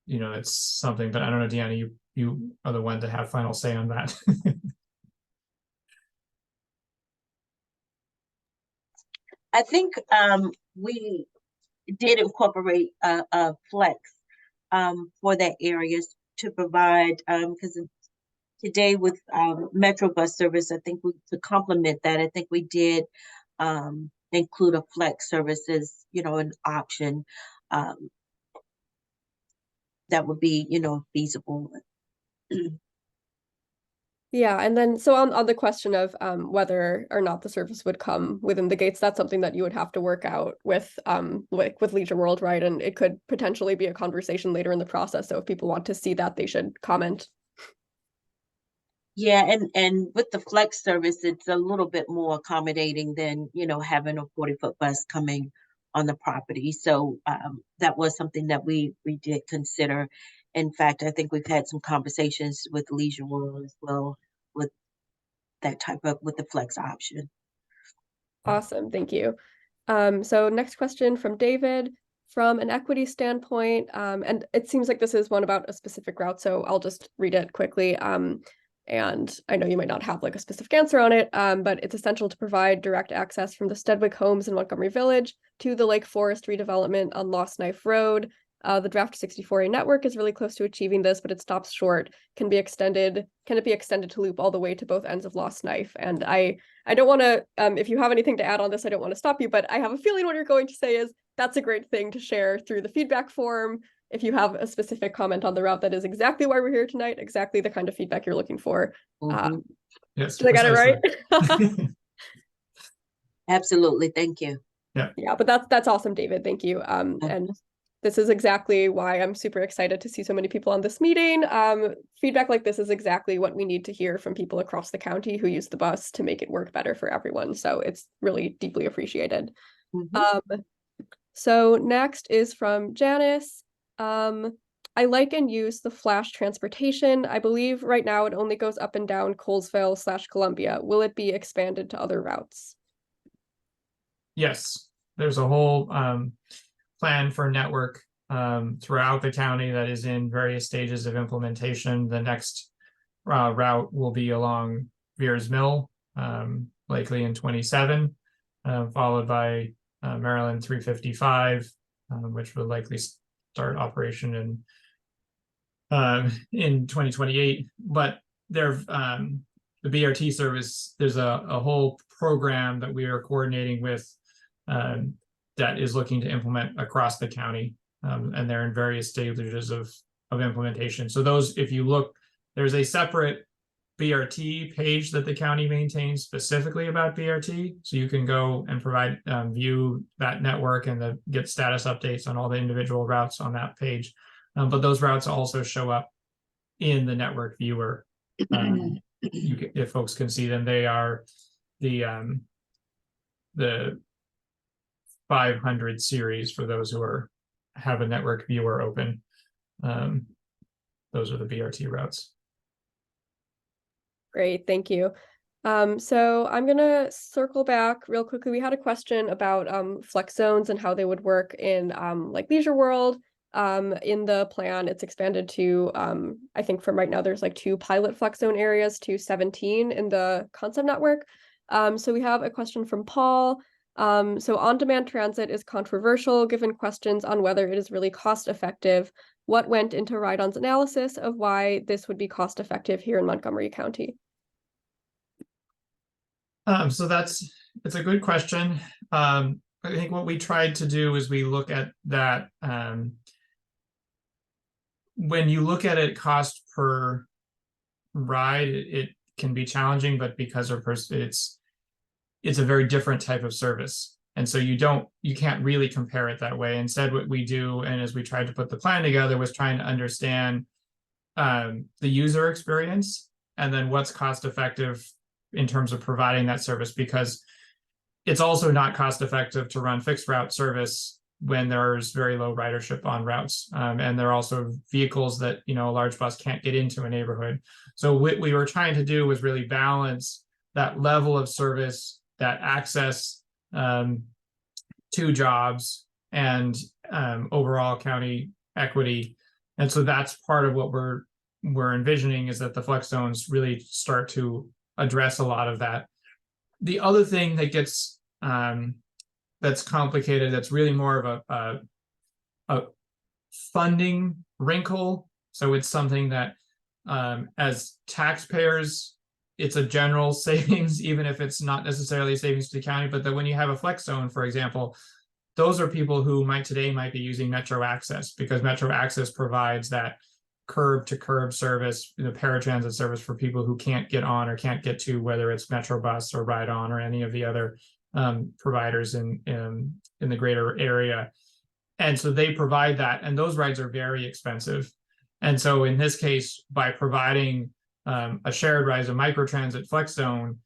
it's something. But I don't know, Deanna, you are the one to have final say on that. I think we did incorporate a flex for that area to provide, because today with Metro bus service, I think to complement that, I think we did include a flex service as, an option that would be, feasible. Yeah, and then so on the question of whether or not the service would come within the gates, that's something that you would have to work out with Leisure World, right? And it could potentially be a conversation later in the process. So if people want to see that, they should comment. Yeah, and with the flex service, it's a little bit more accommodating than, having a 40-foot bus coming on the property. So that was something that we did consider. In fact, I think we've had some conversations with Leisure World as well with that with the flex option. Awesome, thank you. So next question from David. From an equity standpoint, and it seems like this is one about a specific route, so I'll just read it quickly. And I know you might not have like a specific answer on it, but it's essential to provide direct access from the Steadwick homes in Montgomery Village to the Lake Forest redevelopment on Lost Knife Road. The draft 64A network is really close to achieving this, but it stops short. Can it be extended to loop all the way to both ends of Lost Knife? And I don't want to, if you have anything to add on this, I don't want to stop you, but I have a feeling what you're going to say is that's a great thing to share through the feedback form. If you have a specific comment on the route, that is exactly why we're here tonight, exactly the kind of feedback you're looking for. Yes, did I get it right? Absolutely, thank you. Yeah, but that's awesome, David. Thank you. And this is exactly why I'm super excited to see so many people on this meeting. Feedback like this is exactly what we need to hear from people across the county who use the bus to make it work better for everyone. So it's really deeply appreciated. So next is from Janice. I like and use the Flash transportation. I believe right now it only goes up and down Colesville/Columbia. Will it be expanded to other routes? Yes, there's a whole plan for network throughout the county that is in various stages of implementation. The next route will be along Veers Mill, likely in 27, followed by Maryland 355, which will likely start operation in 2028. But the BRT service, there's a whole program that we are coordinating with that is looking to implement across the county, and they're in various stages of implementation. So those, if you look, there's a separate BRT page that the county maintains specifically about BRT, so you can go and provide view that network and get status updates on all the individual routes on that page. But those routes also show up in the network viewer. If folks can see them, they are the 500 series for those who have a network viewer open. Those are the BRT routes. Great, thank you. So I'm gonna circle back real quickly. We had a question about flex zones and how they would work in like Leisure World. In the plan, it's expanded to I think from right now there's like 2 pilot flex zone areas to 17 in the concept network. So we have a question from Paul. So on-demand transit is controversial given questions on whether it is really cost effective. What went into Ride On's analysis of why this would be cost effective here in Montgomery County? So it's a good question. I think what we tried to do is we look at that when you look at it cost per ride, it can be challenging, but because it's a very different type of service. And so you can't really compare it that way. Instead, what we do, and as we tried to put the plan together, was trying to understand the user experience and then what's cost effective in terms of providing that service, because it's also not cost effective to run fixed route service when there's very low ridership on routes. And there are also vehicles that, a large bus can't get into a neighborhood. So what we were trying to do was really balance that level of service, that access to jobs, and overall county equity. And so that's part of what we're envisioning, is that the flex zones really start to address a lot of that. The other thing that gets that's complicated, that's really more of a funding wrinkle. So it's something that as taxpayers, it's a general savings, even if it's not necessarily savings to the county. But that when you have a flex zone, for example, those are people who might be using Metro Access, because Metro Access provides that curb to curb service, paratransit service for people who can't get on or can't get to, whether it's Metro Bus or Ride On or any of the other providers in the greater area. And so they provide that, and those rides are very expensive. And so in this case, by providing a shared ride, a microtransit flex zone,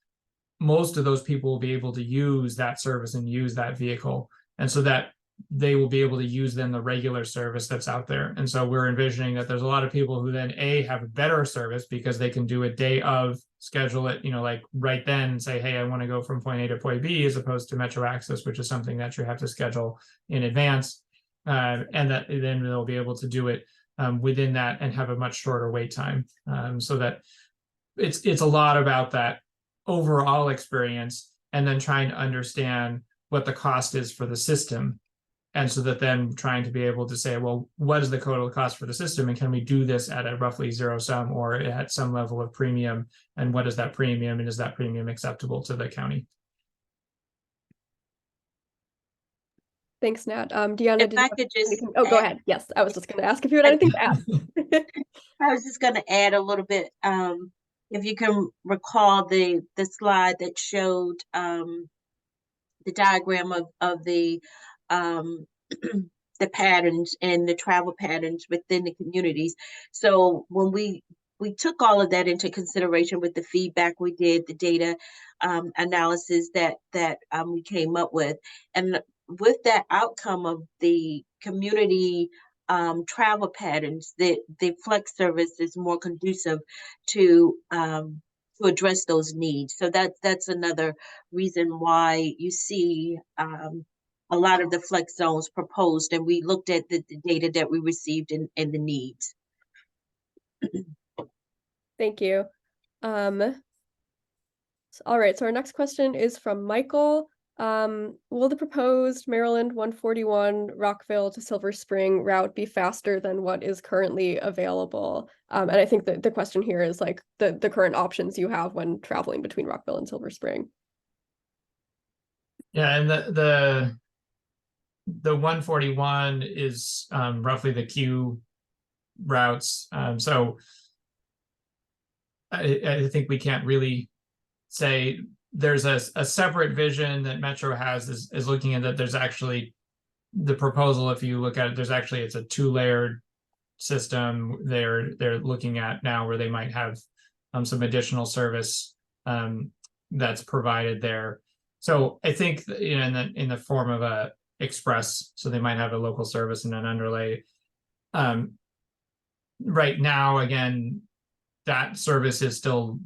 most of those people will be able to use that service and use that vehicle. And so that they will be able to use then the regular service that's out there. And so we're envisioning that there's a lot of people who then have a better service because they can do a day of, schedule it, like right then, and say, hey, I want to go from point A to point B, as opposed to Metro Access, which is something that you have to schedule in advance. And that then they'll be able to do it within that and have a much shorter wait time. So that it's a lot about that overall experience, and then trying to understand what the cost is for the system. And so that then trying to be able to say, well, what is the total cost for the system? And can we do this at a roughly zero sum or at some level of premium? And what is that premium? And is that premium acceptable to the county? Thanks, Nat. Deanna, If I could just go ahead. Yes, I was just going to ask if you had anything to add. I was just going to add a little bit. If you can recall the slide that showed the diagram of the the patterns and the travel patterns within the communities. So when we took all of that into consideration with the feedback we did, the data analysis that we came up with, and with that outcome of the community travel patterns, the flex service is more conducive to address those needs. So that's another reason why you see a lot of the flex zones proposed, and we looked at the data that we received and the needs. Thank you. All right, so our next question is from Michael. Will the proposed Maryland 141 Rockville to Silver Spring route be faster than what is currently available? And I think that the question here is like the current options you have when traveling between Rockville and Silver Spring. Yeah, and the 141 is roughly the Q routes. So I think we can't really say. There's a separate vision that Metro has is looking at that. There's actually the proposal, if you look at it, it's a 2-layered system they're looking at now, where they might have some additional service that's provided there. So I think in the form of a express, so they might have a local service and an underlay. Right now, again, that service is still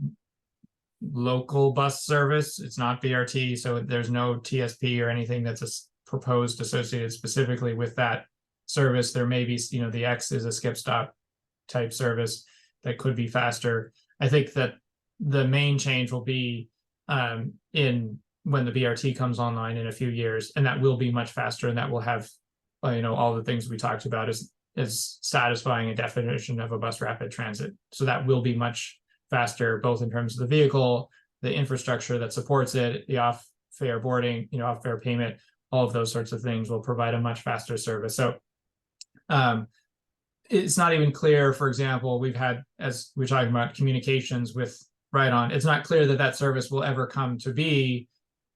local bus service. It's not BRT, so there's no TSP or anything that's proposed associated specifically with that service. There may be, the X is a skip stop type service that could be faster. I think that the main change will be in when the BRT comes online in a few years, and that will be much faster, and that will have all the things we talked about is satisfying a definition of a bus rapid transit. So that will be much faster, both in terms of the vehicle, the infrastructure that supports it, the off-fare boarding, off-fare payment, all of those sorts of things will provide a much faster service. So it's not even clear, for example, we've had, as we're talking about communications with Ride On, it's not clear that that service will ever come to be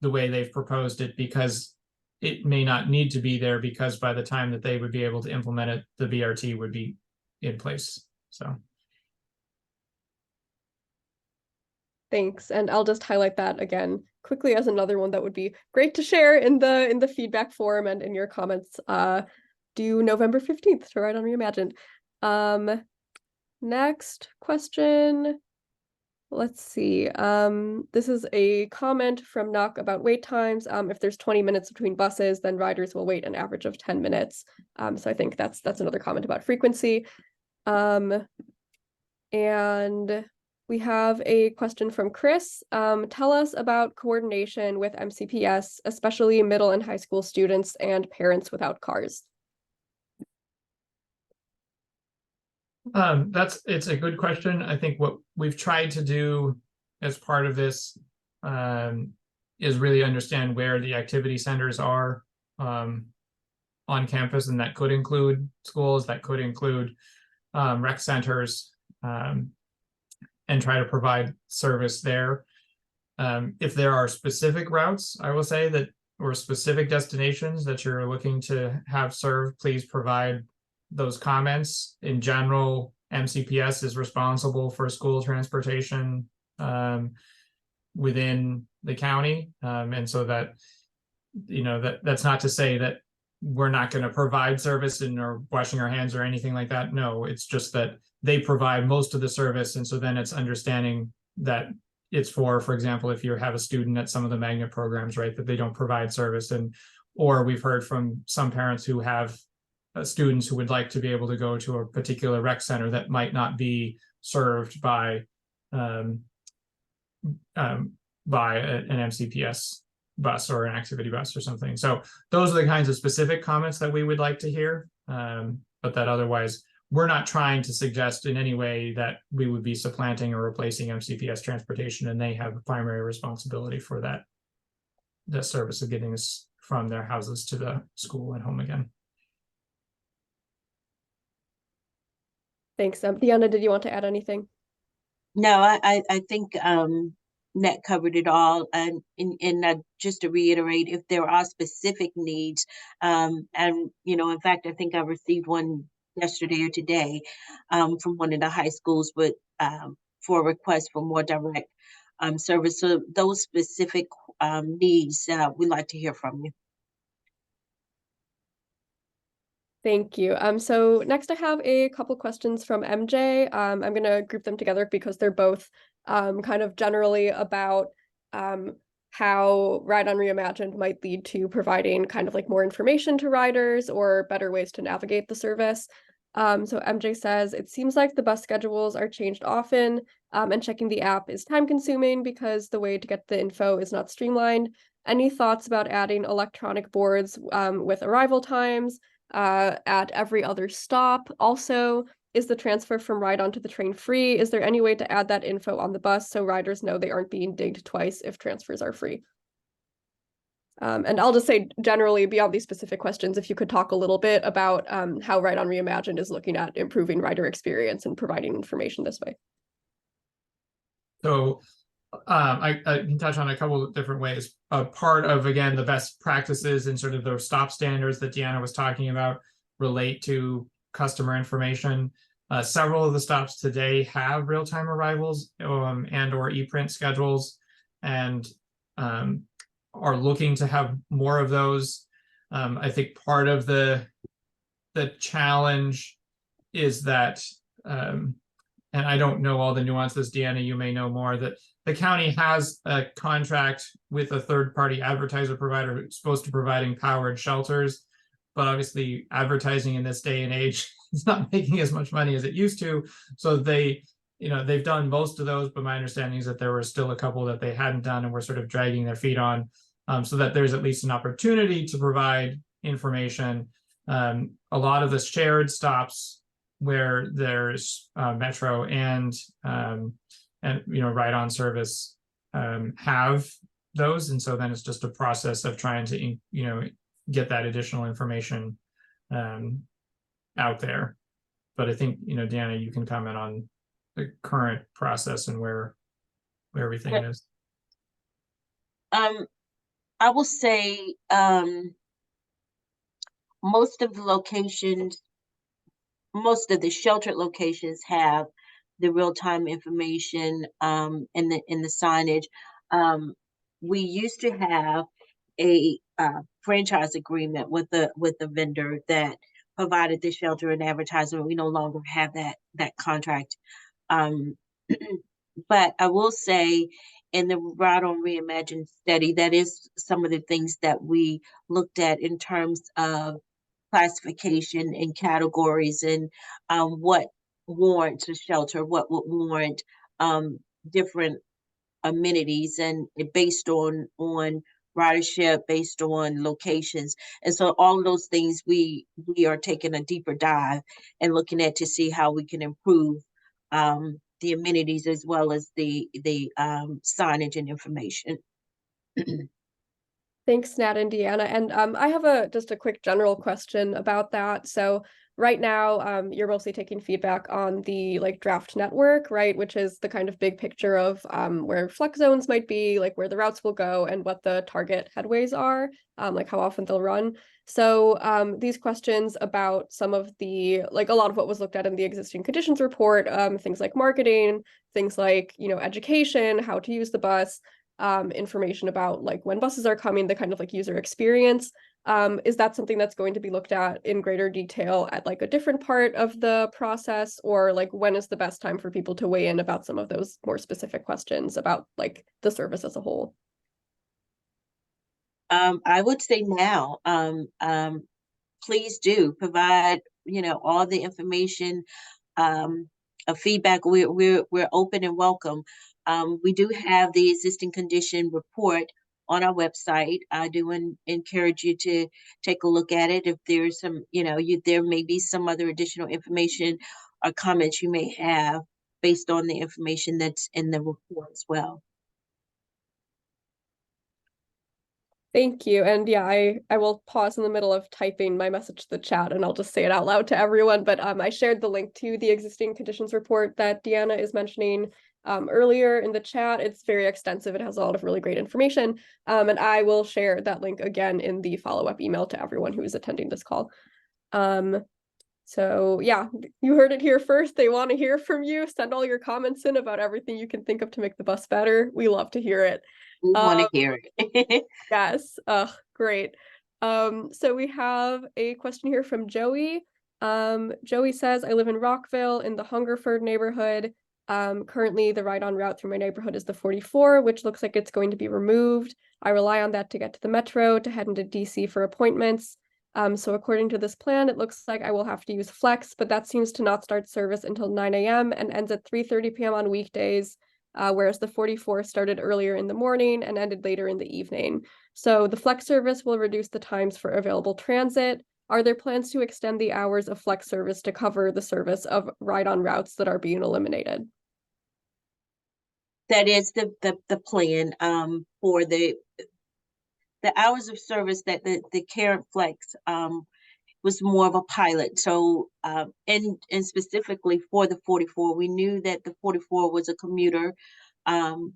the way they've proposed it, because it may not need to be there, because by the time that they would be able to implement it, the BRT would be in place. So Thanks. And I'll just highlight that again quickly as another one that would be great to share in the feedback form and in your comments due November 15th to Ride On Reimagined. Next question. Let's see. This is a comment from Nock about wait times. If there's 20 minutes between buses, then riders will wait an average of 10 minutes. So I think that's another comment about frequency. And we have a question from Chris. Tell us about coordination with MCPS, especially middle and high school students and parents without cars. It's a good question. I think what we've tried to do as part of this is really understand where the activity centers are on campus, and that could include schools, that could include rec centers, and try to provide service there. If there are specific routes, I will say that, or specific destinations that you're looking to have served, please provide those comments. In general, MCPS is responsible for school transportation within the county. And so that, you know, that's not to say that we're not going to provide service and or washing our hands or anything like that. No, it's just that they provide most of the service. And so then it's understanding that it's for example, if you have a student at some of the magnet programs, right, that they don't provide service. And, or we've heard from some parents who have students who would like to be able to go to a particular rec center that might not be served by an MCPS bus or an activity bus or something. So those are the kinds of specific comments that we would like to hear. But that otherwise, we're not trying to suggest in any way that we would be supplanting or replacing MCPS transportation, and they have a primary responsibility for that, the service of getting us from their houses to the school and home again. Thanks. Deanna, did you want to add anything? No, I think Net covered it all. And just to reiterate, if there are specific needs, and you know, in fact, I think I received one yesterday or today from one of the high schools with for a request for more direct service. So those specific needs, we'd like to hear from you. Thank you. So next I have a couple questions from MJ. I'm going to group them together because they're both kind of generally about how Ride On Reimagined might lead to providing kind of like more information to riders or better ways to navigate the service. So MJ says, it seems like the bus schedules are changed often, and checking the app is time consuming because the way to get the info is not streamlined. Any thoughts about adding electronic boards with arrival times at every other stop? Also, is the transfer from Ride On to the train free? Is there any way to add that info on the bus so riders know they aren't being dinged twice if transfers are free? And I'll just say generally beyond these specific questions, if you could talk a little bit about how Ride On Reimagined is looking at improving rider experience and providing information this way. So I can touch on a couple of different ways. Part of, again, the best practices and sort of the stop standards that Deanna was talking about relate to customer information. Several of the stops today have real-time arrivals and or e-print schedules, and are looking to have more of those. I think part of the challenge is that, and I don't know all the nuances, Deanna, you may know more, that the county has a contract with a third-party advertiser provider who's supposed to providing powered shelters, but obviously advertising in this day and age is not making as much money as it used to. So they, you know, they've done most of those, but my understanding is that there were still a couple that they hadn't done and were sort of dragging their feet on, so that there's at least an opportunity to provide information. A lot of the shared stops where there's Metro and you know, Ride On service have those, and so then it's just a process of trying to, you know, get that additional information out there. But I think, Deanna, you can comment on the current process and where everything is. I will say most of the sheltered locations have the real-time information in the signage. We used to have a franchise agreement with the vendor that provided the shelter and advertisement. We no longer have that contract. But I will say in the Ride On Reimagined study, that is some of the things that we looked at in terms of classification and categories, and what warrants a shelter, what would warrant different amenities, and based on ridership, based on locations. And so all of those things we are taking a deeper dive and looking at to see how we can improve the amenities as well as the signage and information. Thanks, Nat and Deanna. And I have just a quick general question about that. So right now, you're mostly taking feedback on the draft network, right? Which is the kind of big picture of where flex zones might be, like where the routes will go and what the target headways are, like how often they'll run. So these questions about some of the, a lot of what was looked at in the existing conditions report, things like marketing, things like, education, how to use the bus, information about when buses are coming, the kind of user experience. Is that something that's going to be looked at in greater detail at a different part of the process, or when is the best time for people to weigh in about some of those more specific questions about the service as a whole? I would say now. Please do provide all the information, feedback. We're open and welcome. We do have the existing condition report on our website. I do encourage you to take a look at it. If there's some, there may be some other additional information or comments you may have based on the information that's in the report as well. Thank you. And yeah, I will pause in the middle of typing my message to the chat and I'll just say it out loud to everyone. But I shared the link to the existing conditions report that Deanna is mentioning earlier in the chat. It's very extensive. It has a lot of really great information. And I will share that link again in the follow-up email to everyone who is attending this call. So yeah, you heard it here first. They want to hear from you. Send all your comments in about everything you can think of to make the bus better. We love to hear it. We want to hear it. Yes. Great. So we have a question here from Joey. Joey says, I live in Rockville in the Hungerford neighborhood. Currently the ride-on route through my neighborhood is the 44, which looks like it's going to be removed. I rely on that to get to the metro, to head into DC for appointments. So according to this plan, it looks like I will have to use Flex, but that seems to not start service until 9 a.m. and ends at 3:30 p.m. on weekdays. Whereas the 44 started earlier in the morning and ended later in the evening. So the Flex service will reduce the times for available transit. Are there plans to extend the hours of Flex service to cover the service of ride-on routes that are being eliminated? That is the plan for the hours of service that the current Flex was more of a pilot. So and specifically for the 44, we knew that the 44 was a commuter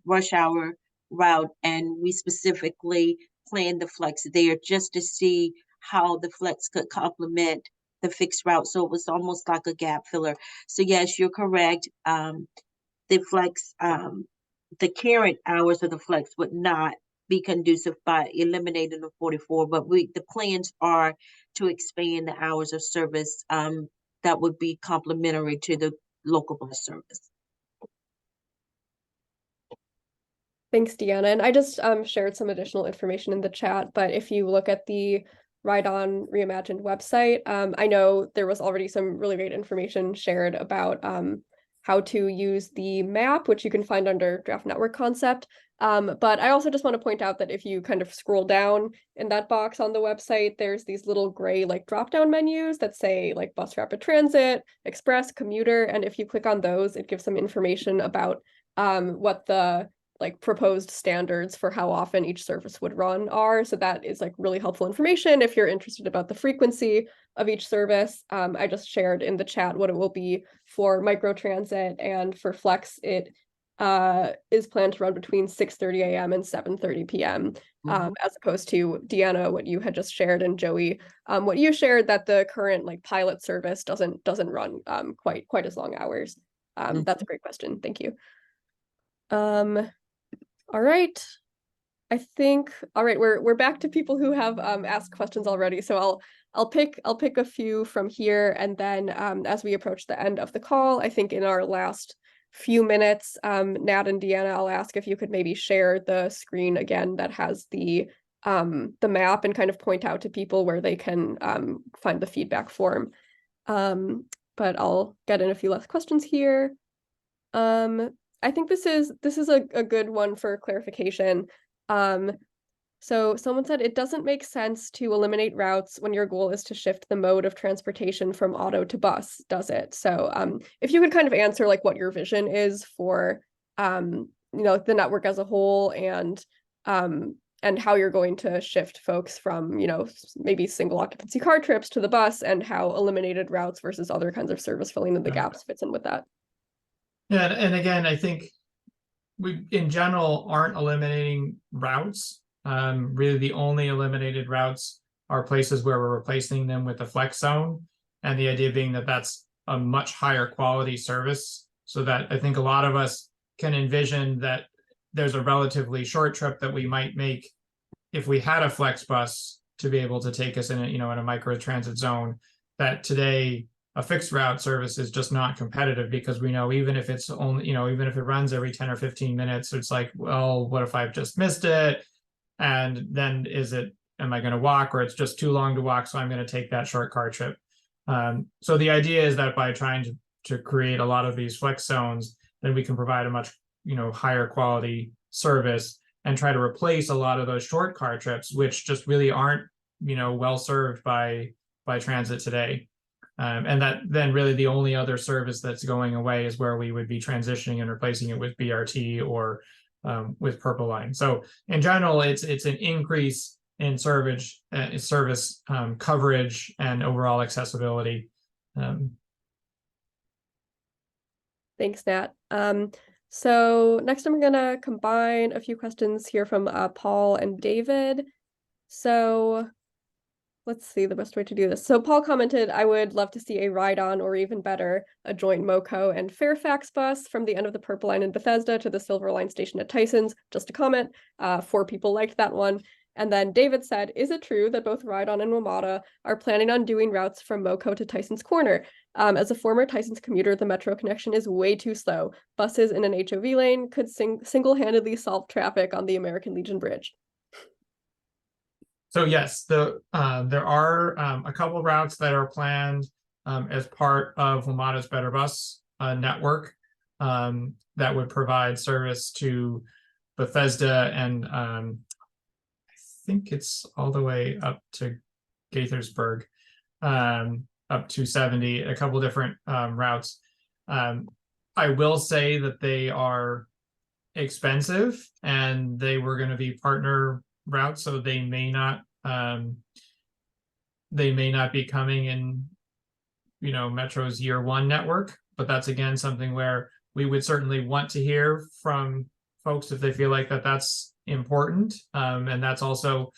rush hour route, and we specifically planned the Flex there just to see how the Flex could complement the fixed route. So it was almost like a gap filler. So yes, you're correct. The Flex, the current hours of the Flex would not be conducive by eliminating the 44, but the plans are to expand the hours of service that would be complementary to the local bus service. Thanks, Deanna. And I just shared some additional information in the chat, but if you look at the Ride On Reimagined website, I know there was already some really great information shared about how to use the map, which you can find under Draft Network Concept. But I also just want to point out that if you kind of scroll down in that box on the website, there's these little gray drop-down menus that say bus rapid transit, express, commuter. And if you click on those, it gives some information about what the like proposed standards for how often each service would run are. So that is like really helpful information if you're interested about the frequency of each service. I just shared in the chat what it will be for microtransit, and for Flex, it is planned to run between 6:30 a.m. and 7:30 p.m. As opposed to Deanna, what you had just shared, and Joey, what you shared, that the current like pilot service doesn't run quite as long hours. That's a great question. Thank you. All right. I think, all right, we're back to people who have asked questions already. So I'll pick a few from here, and then as we approach the end of the call, I think in our last few minutes, Nat and Deanna, I'll ask if you could maybe share the screen again that has the map, and kind of point out to people where they can find the feedback form. But I'll get in a few less questions here. I think this is a good one for clarification. So someone said it doesn't make sense to eliminate routes when your goal is to shift the mode of transportation from auto to bus, does it? So if you could kind of answer like what your vision is for you know, the network as a whole, and how you're going to shift folks from, you know, maybe single occupancy car trips to the bus, and how eliminated routes versus other kinds of service filling in the gaps fits in with that. Yeah, and again, I think we in general aren't eliminating routes. Really the only eliminated routes are places where we're replacing them with a flex zone. And the idea being that that's a much higher quality service, so that I think a lot of us can envision that there's a relatively short trip that we might make if we had a flex bus to be able to take us in a, you know, in a micro transit zone, that today a fixed route service is just not competitive, because we know even if it's only, you know, even if it runs every 10 or 15 minutes, it's like, well, what if I've just missed it? And then am I going to walk, or it's just too long to walk, so I'm going to take that short car trip. So the idea is that by trying to create a lot of these flex zones, then we can provide a much, you know, higher quality service, and try to replace a lot of those short car trips, which just really aren't, you know, well served by transit today. And that then really the only other service that's going away is where we would be transitioning and replacing it with BRT or with Purple Line. So in general, it's an increase in service coverage and overall accessibility. Thanks, Nat. So next I'm gonna combine a few questions here from Paul and David. So let's see the best way to do this. So Paul commented, I would love to see a Ride On, or even better, a joint MoCo and Fairfax bus from the end of the Purple Line in Bethesda to the Silver Line station at Tyson's. Just a comment, 4 people liked that one. And then David said, is it true that both Ride On and WMATA are planning on doing routes from MoCo to Tyson's Corner? As a former Tyson's commuter, the metro connection is way too slow. Buses in an HOV lane could single-handedly solve traffic on the American Legion Bridge. So yes, there are a couple of routes that are planned as part of WMATA's Better Bus network that would provide service to Bethesda, and I think it's all the way up to Gaithersburg, up to 70, a couple different routes. I will say that they are expensive, and they were going to be partner routes, so they may not be coming in, you know, Metro's year 1 network. But that's again something where we would certainly want to hear from folks if they feel like that's important. And that's also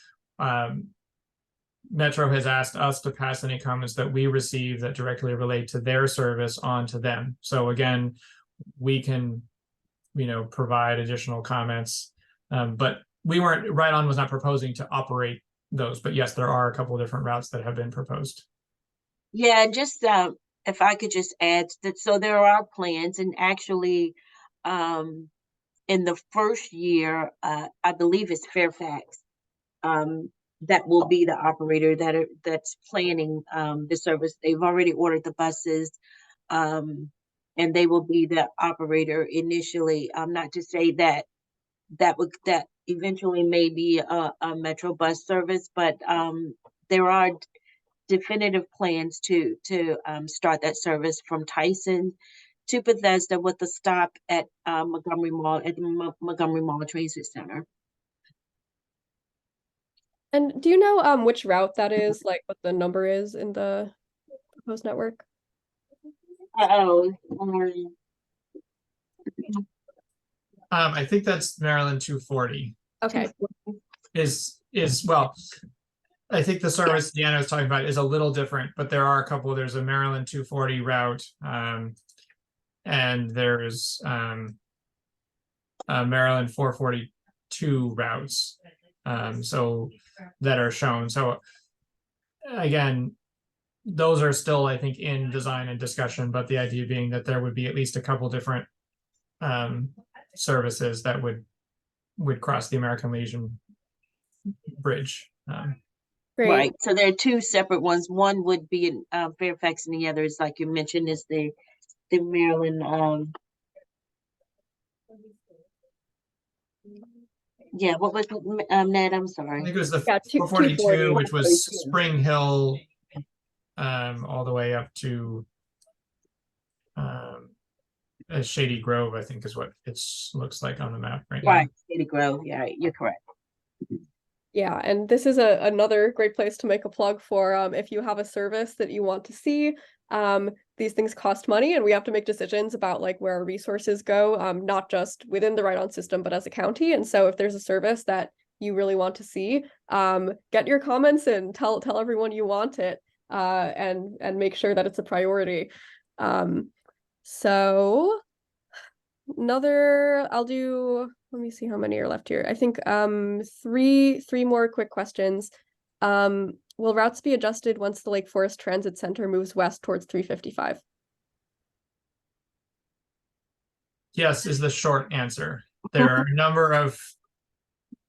Metro has asked us to pass any comments that we receive that directly relate to their service on to them. So again, we can, you know, provide additional comments, but Ride On was not proposing to operate those, but yes, there are a couple of different routes that have been proposed. Yeah, and just if I could just add that, so there are plans, and actually in the first year, I believe it's Fairfax that will be the operator that's planning the service. They've already ordered the buses, and they will be the operator initially. Not to say that eventually may be a Metro bus service, but there are definitive plans to start that service from Tyson to Bethesda with a stop at Montgomery Mall at the Montgomery Mall Transit Center. And do you know which route that is, like what the number is in the proposed network? Oh, I think that's Maryland 240 Okay. is well, I think the service Deanna was talking about is a little different, but there are a couple. There's a Maryland 240 route, and there's Maryland 442 routes, so that are shown. So again, those are still, I think, in design and discussion, but the idea being that there would be at least a couple different services that would cross the American Legion Bridge. Great. right. So there are two separate ones. One would be in Fairfax, and the other is, like you mentioned, is the Maryland. Yeah, what was it, Ned? I'm I sorry. think it was the Yeah, 442, which was 240. Spring Hill, all the way up to Shady Grove, I think is what it looks like on the map right now. Right, City Grove. Yeah, you're correct. Yeah, and this is another great place to make a plug for if you have a service that you want to see. These things cost money, and we have to make decisions about like where our resources go, not just within the Ride On system, but as a county. And so if there's a service that you really want to see, get your comments and tell everyone you want it, and make sure that it's a priority. So I'll do, let me see how many are left here. I think three more quick questions. Will routes be adjusted once the Lake Forest Transit Center moves west towards 355? Yes, is the short answer. There are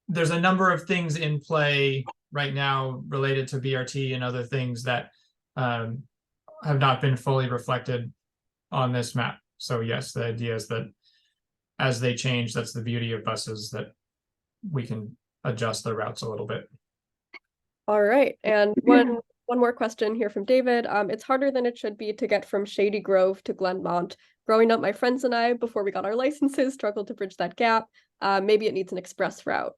there's a number of things in play right now related to BRT and other things that have not been fully reflected on this map. So yes, the idea is that as they change, that's the beauty of buses, that we can adjust the routes a little bit. All right, and one more question here from David. It's harder than it should be to get from Shady Grove to Glenmont. Growing up, my friends and I, before we got our licenses, struggled to bridge that gap. Maybe it needs an express route.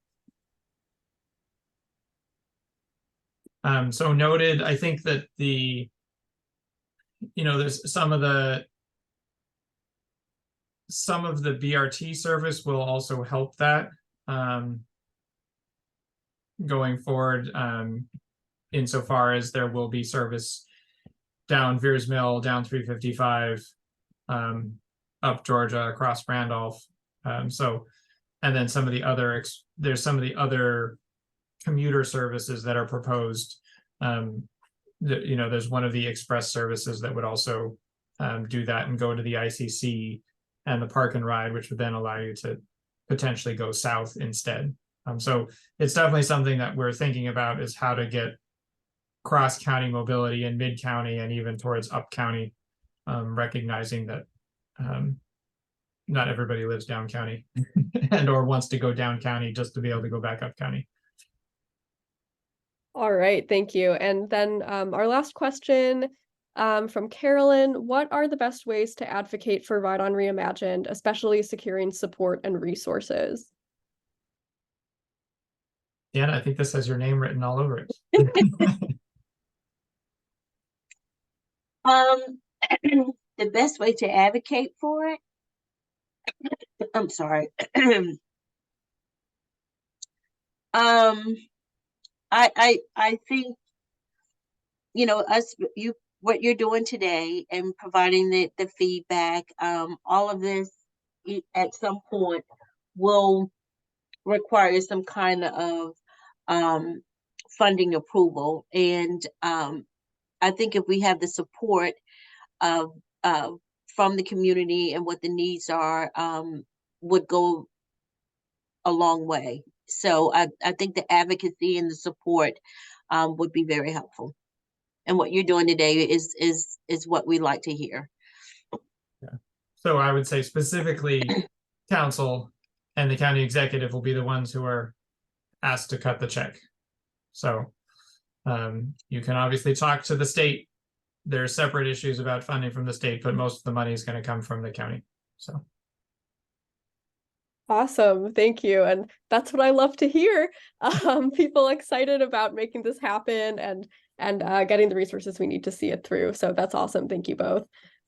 So noted. I think that there's some of the BRT service will also help that going forward, insofar as there will be service down Veers Mill, down 355, up Georgia, across Randolph. And then some of the other there's some of the other commuter services that are proposed. There's one of the express services that would also do that and go to the ICC and the Park and Ride, which would then allow you to potentially go south instead. So it's definitely something that we're thinking about, is how to get cross-county mobility in mid-county and even towards up-county, recognizing that not everybody lives down county and or wants to go down county just to be able to go back up county. All right, thank you. And then our last question from Carolyn: what are the best ways to advocate for Ride On Reimagined, especially securing support and resources? Yeah, I think this has your name written all over it. The best way to advocate for it, I'm sorry. I think, what you're doing today and providing the feedback, all of this at some point will require some kind of funding approval. And I think if we have the support of from the community and what the needs are, would go a long way. So I think the advocacy and the support would be very helpful. And what you're doing today is what we like to hear. Yeah. So I would say specifically council and the county executive will be the ones who are asked to cut the check. So you can obviously talk to the state there are separate issues about funding from the state, but most of the money is going to come from the county. So. Awesome, thank you. And that's what I love to hear. People excited about making this happen and getting the resources we need to see it through. So that's awesome. Thank you both.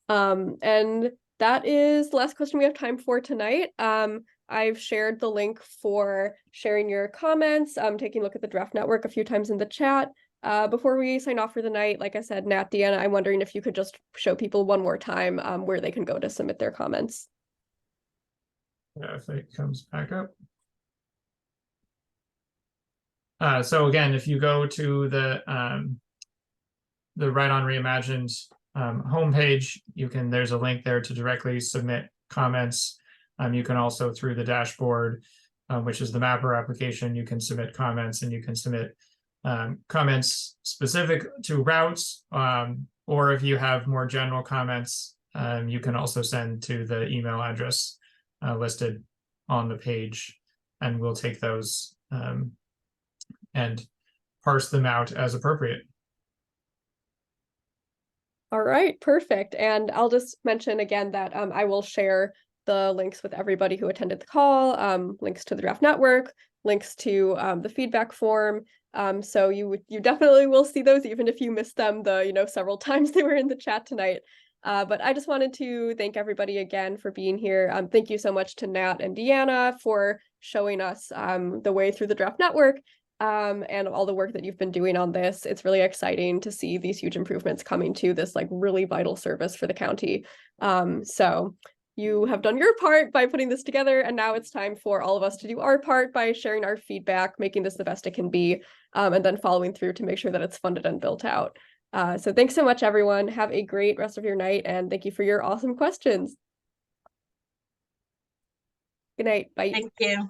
And that is the last question we have time for tonight. I've shared the link for sharing your comments, taking a look at the draft network a few times in the chat. Before we sign off for the night, like I said, Nat, Deanna, I'm wondering if you could just show people one more time where they can go to submit their comments. Yeah, if it comes back up. So again, if you go to the Ride On Reimagined homepage, there's a link there to directly submit comments. You can also, through the dashboard, which is the Mapper application, you can submit comments, and you can submit comments specific to routes, or if you have more general comments, you can also send to the email address listed on the page, and we'll take those and parse them out as appropriate. All right, perfect. And I'll just mention again that I will share the links with everybody who attended the call, links to the draft network, links to the feedback form. So you definitely will see those, even if you missed them several times they were in the chat tonight. But I just wanted to thank everybody again for being here. Thank you so much to Nat and Deanna for showing us the way through the draft network and all the work that you've been doing on this. It's really exciting to see these huge improvements coming to this really vital service for the county. So you have done your part by putting this together, and now it's time for all of us to do our part by sharing our feedback, making this the best it can be, and then following through to make sure that it's funded and built out. So thanks so much, everyone. Have a great rest of your night, and thank you for your awesome questions. Good night. Bye. Thank you.